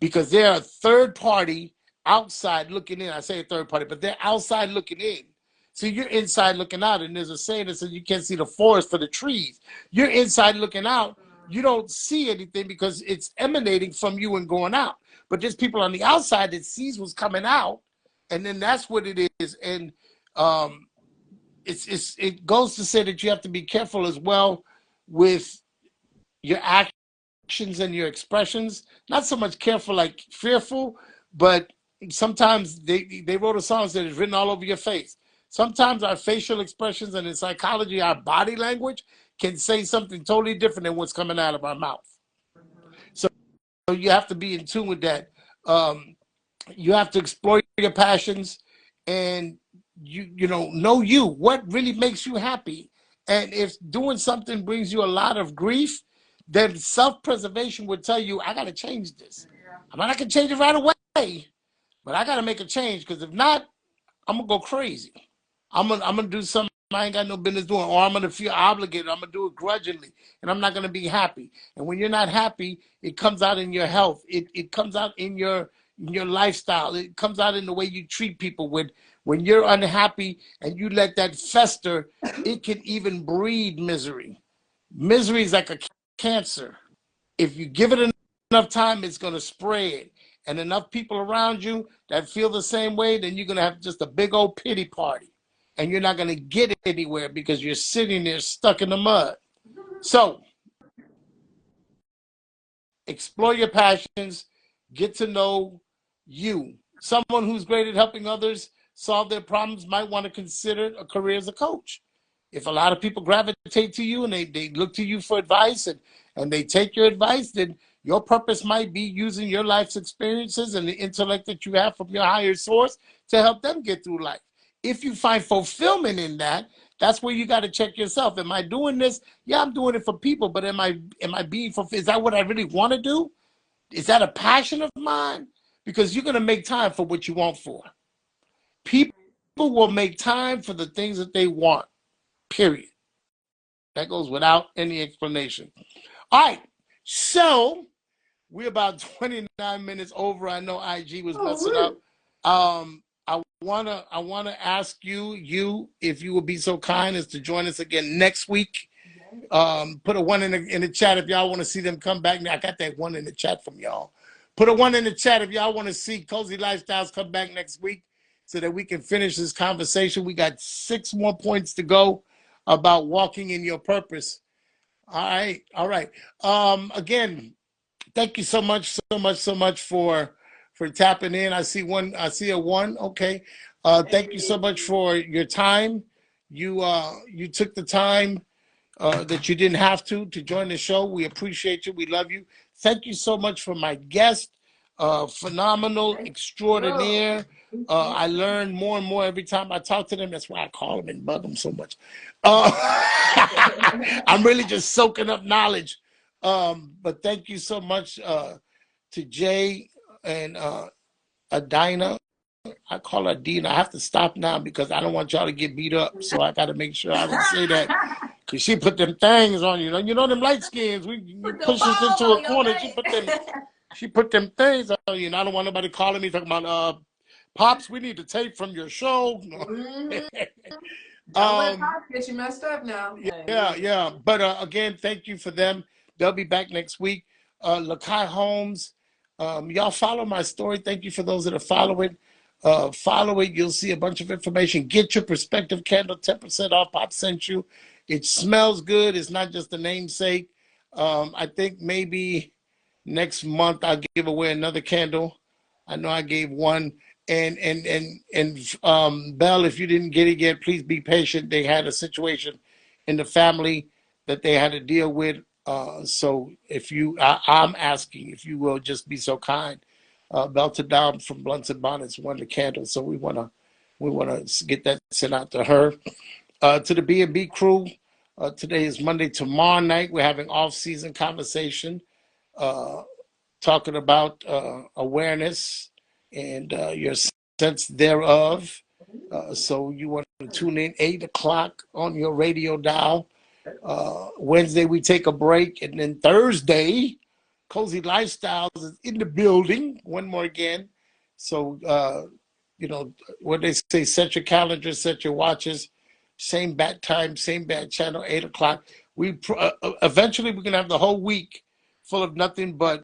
Speaker 1: because they're a third party outside looking in. I say a third party, but they're outside looking in. So you're inside looking out, and there's a saying that says you can't see the forest for the trees. You're inside looking out. You don't see anything because it's emanating from you and going out. But there's people on the outside that sees what's coming out, and then that's what it is. And it goes to say that you have to be careful as well with your actions and your expressions. Not so much careful like fearful, but sometimes they wrote a song that is written all over your face. Sometimes our facial expressions and in psychology, our body language can say something totally different than what's coming out of our mouth. So you have to be in tune with that. You have to explore your passions and know you, what really makes you happy. And if doing something brings you a lot of grief, then self-preservation would tell you, I got to change this. I mean, I can change it right away, but I got to make a change, because if not, I'm going to go crazy. I'm gonna do something I ain't got no business doing, or I'm gonna feel obligated. I'm gonna do it grudgingly, and I'm not gonna be happy. And when you're not happy, it comes out in your health. It comes out in your lifestyle. It comes out in the way you treat people. When you're unhappy and you let that fester, it can even breed misery. Misery is like a cancer. If you give it enough time, it's gonna spread. And enough people around you that feel the same way, then you're gonna have just a big old pity party. And you're not going to get anywhere because you're sitting there stuck in the mud. So explore your passions, get to know you. Someone who's great at helping others solve their problems might want to consider a career as a coach. If a lot of people gravitate to you and they look to you for advice and they take your advice, then your purpose might be using your life's experiences and the intellect that you have from your higher source to help them get through life. If you find fulfillment in that, that's where you got to check yourself. Am I doing this? Yeah, I'm doing it for people, but am I being fulfilled? Is that what I really want to do? Is that a passion of mine? Because you're going to make time for what you want for. People will make time for the things that they want, period. That goes without any explanation. All right, so we're about 29 minutes over. I know IG was messing up. I wanna ask you if you would be so kind as to join us again next week. Put a 1 in the chat if y'all want to see them come back. Now, I got that 1 in the chat from y'all. Put a 1 in the chat if y'all want to see Cozy Lifestyles come back next week so that we can finish this conversation. We got 6 more points to go about walking in your purpose. All right. Again, thank you so much for tapping in. I see a 1. Okay. Thank you so much for your time. You took the time that you didn't have to join the show. We appreciate you. We love you. Thank you so much for my guest. Phenomenal, extraordinaire. I learn more and more every time I talk to them. That's why I call them and bug them so much. I'm really just soaking up knowledge. But thank you so much to Jay and Adina. I call her Dina. I have to stop now because I don't want y'all to get beat up. So I got to make sure I don't say that. Because she put them things on you. You know them light skins. You push us into a corner. She put them things on you. And I don't want nobody calling me talking about, Pops, we need to tape from your show.
Speaker 3: Don't let Pops get you messed up now.
Speaker 1: Yeah. But again, thank you for them. They'll be back next week. Lakai Holmes, y'all follow my story. Thank you for those that are following. Follow it. You'll see a bunch of information. Get your perspective candle, 10% off. Pop sent you. It smells good. It's not just a namesake. I think maybe next month I'll give away another candle. I know I gave one. And Belle, if you didn't get it yet, please be patient. They had a situation in the family that they had to deal with. So if I'm asking if you will just be so kind. Belta Dom from Blunts and Bonnets won the candle, so we wanna get that sent out to her. To the B&B crew, today is Monday. Tomorrow night we're having off-season conversation, talking about awareness and your sense thereof. So you want to tune in 8:00 on your radio dial. Wednesday we take a break, and then Thursday, Cozy Lifestyles is in the building. One more again. So what they say, set your calendar, set your watches. Same bat time, same bat channel, 8:00. We eventually we're gonna have the whole week full of nothing but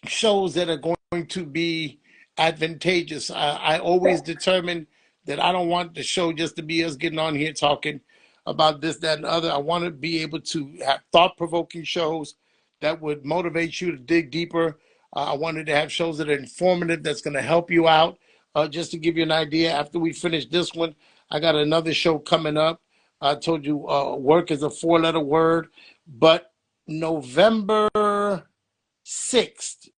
Speaker 1: shows that are going to be advantageous. I always determine that I don't want the show just to be us getting on here talking about this, that, and the other. I want to be able to have thought-provoking shows that would motivate you to dig deeper. I wanted to have shows that are informative, that's going to help you out. Just to give you an idea, after we finish this one, I got another show coming up. I told you work is a 4-letter word, but November 6th,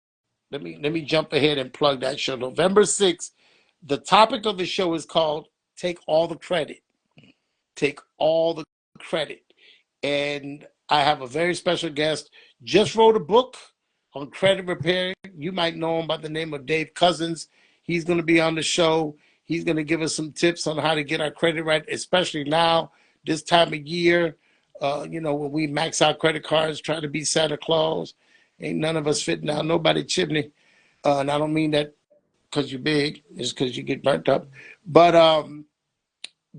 Speaker 1: let me jump ahead and plug that show. November 6th, the topic of the show is called Take All the Credit. Take all the credit. And I have a very special guest, just wrote a book on credit repair. You might know him by the name of Dave Cousins. He's going to be on the show. He's going to give us some tips on how to get our credit right, especially now, this time of year, when we max out credit cards, try to be Santa Claus. Ain't none of us fitting out nobody chimney. And I don't mean that because you're big, it's because you get burnt up. But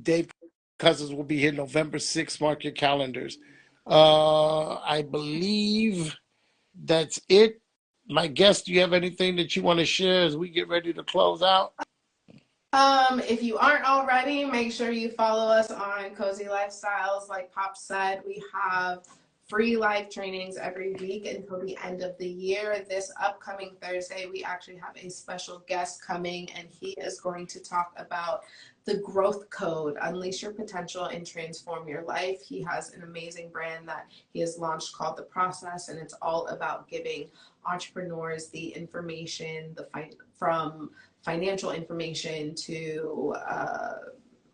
Speaker 1: Dave Cousins will be here November 6th. Mark your calendars. I believe that's it. My guest, do you have anything that you want to share as we get ready to close out?
Speaker 3: If you aren't already, make sure you follow us on Cozy Lifestyles. Like Pop said, we have free live trainings every week until the end of the year. This upcoming Thursday, we actually have a special guest coming, and he is going to talk about the growth code, unleash your potential and transform your life. He has an amazing brand that he has launched called The Process, and it's all about giving entrepreneurs the information, from financial information to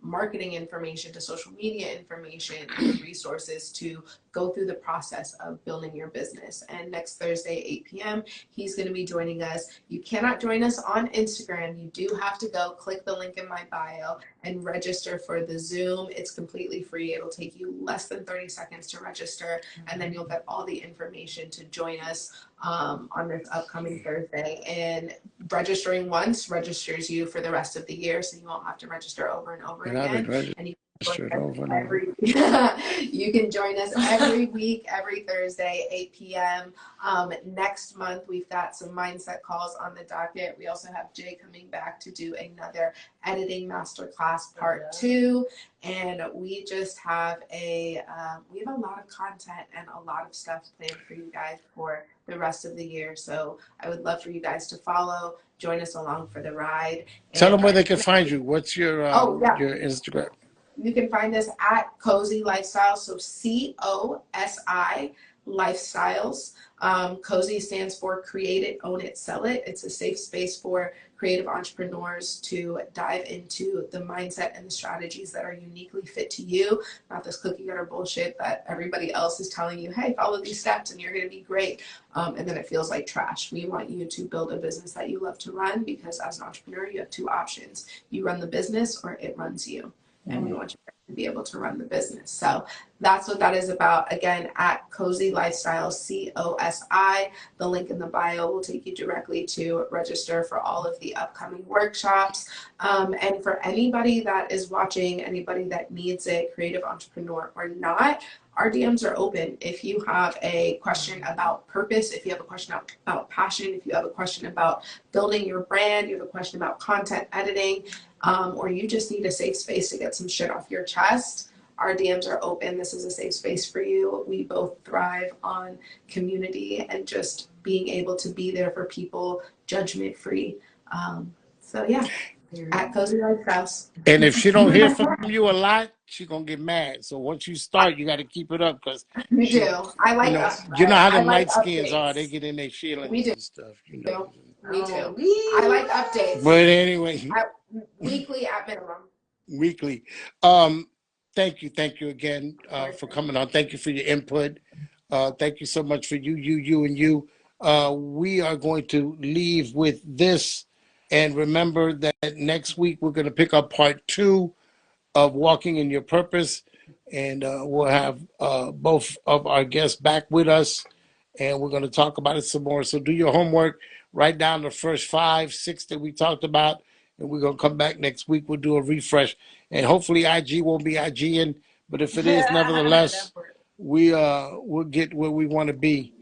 Speaker 3: marketing information to social media information and the resources to go through the process of building your business. And next Thursday, 8 p.m., he's going to be joining us. You cannot join us on Instagram. You do have to go click the link in my bio and register for the Zoom. It's completely free. It'll take you less than 30 seconds to register, and then you'll get all the information to join us on this upcoming Thursday. And registering once registers you for the rest of the year, so you won't have to register over and over again. And you you can join us every week, every Thursday, 8 p.m. Next month, we've got some mindset calls on the docket. We also have Jay coming back to do another editing masterclass part 2. And we just have we have a lot of content and a lot of stuff planned for you guys for the rest of the year. So I would love for you guys to follow, join us along for the ride.
Speaker 1: Tell them where they can find you. What's your your Instagram?
Speaker 3: You can find us at COSI Lifestyles, so COSI Lifestyles. COSI stands for Create It, Own It, Sell It. It's a safe space for creative entrepreneurs to dive into the mindset and the strategies that are uniquely fit to you, not this cookie cutter bullshit that everybody else is telling you, hey, follow these steps and you're going to be great. And then it feels like trash. We want you to build a business that you love to run, because as an entrepreneur, you have 2 options. You run the business or it runs you. And we want you to be able to run the business. So that's what that is about. Again, at COSI Lifestyle, COSI. The link in the bio will take you directly to register for all of the upcoming workshops. And for anybody that is watching, anybody that needs a creative entrepreneur or not, our DMs are open. If you have a question about purpose, if you have a question about passion, if you have a question about building your brand, you have a question about content editing, or you just need a safe space to get some shit off your chest, our DMs are open. This is a safe space for you. We both thrive on community and just being able to be there for people, judgment free. So yeah, at COSI Lifestyles.
Speaker 1: And if she don't hear from you a lot, she's going to get mad. So once you start, you got to keep it up, because
Speaker 3: you do. I like
Speaker 1: you know how them light
Speaker 3: updates.
Speaker 1: skins are. They get in their feelings and stuff.
Speaker 3: Me too. I like updates.
Speaker 1: But anyway.
Speaker 3: Weekly at minimum.
Speaker 1: Weekly. Thank you again for coming on. Thank you for your input. Thank you so much for you, and you. We are going to leave with this. And remember that next week we're going to pick up part 2 of Walking in Your Purpose. And we'll have both of our guests back with us. And we're going to talk about it some more. So do your homework. Write down the first 5, 6 that we talked about. And we're going to come back next week. We'll do a refresh. And hopefully IG won't be IGing. But if it is, nevertheless, we'll get where we want to be.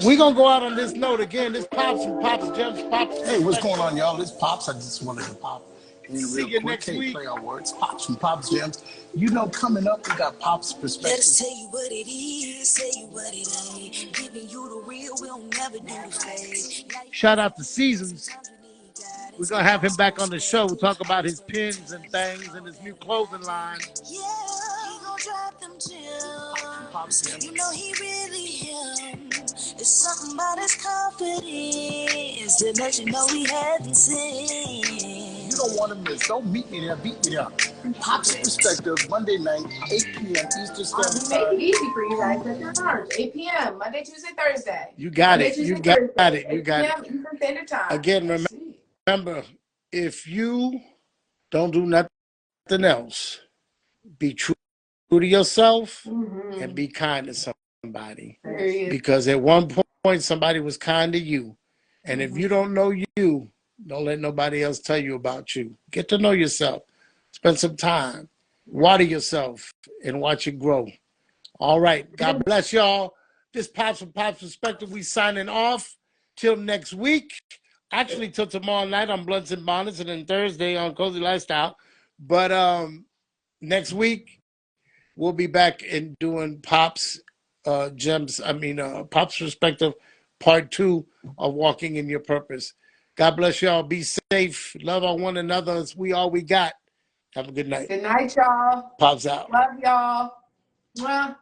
Speaker 1: We're going to go out on this note again. This Pops from Pops Gems. Pops.
Speaker 4: Hey, what's going on, y'all? This Pops. I just wanted to pop in
Speaker 1: See
Speaker 4: real
Speaker 1: you
Speaker 4: quick.
Speaker 1: next week.
Speaker 4: Play on words. Pops from Pops Gems. You know, coming up, we got Pops Perspective.
Speaker 5: Let's tell you what it is, say you what it ain't. Giving you the real, we'll never do the fake.
Speaker 1: Shout out to Seasons. We're going to have him back on the show. We'll talk about his pins and things and his new clothing line.
Speaker 5: Yeah, he gon' drop them gems. You know he really him. It's something about his confidence that lets you know he hadn't seen.
Speaker 4: You don't want to miss. Don't meet me there. Beat me there. Pop's Perspective, Monday night, 8 p.m. Eastern Standard
Speaker 3: Make
Speaker 4: Time.
Speaker 3: it easy for you guys. Set your alarms. 8 p.m. Monday, Tuesday, Thursday.
Speaker 1: You got
Speaker 3: Monday,
Speaker 1: it.
Speaker 3: Tuesday,
Speaker 1: You got
Speaker 3: Thursday,
Speaker 1: it. You
Speaker 3: 8
Speaker 1: got
Speaker 3: p.m.
Speaker 1: it.
Speaker 3: Eastern Standard Time.
Speaker 1: Again, remember, if you don't do nothing else, be true to yourself and be kind to somebody. Because at one point, somebody was kind to you. And if you don't know you, don't let nobody else tell you about you. Get to know yourself. Spend some time. Water yourself and watch it grow. All right. God bless y'all. This Pops from Pops Perspective. We signing off till next week. Actually, till tomorrow night on Blunts and Bonnets, and then Thursday on Cozy Lifestyle. But next week, we'll be back and doing Pops Pops Perspective, part 2 of Walking in Your Purpose. God bless y'all. Be safe. Love on one another. It's we all we got. Have a good night.
Speaker 3: Good night, y'all.
Speaker 1: Pops out.
Speaker 3: Love y'all. Mwah.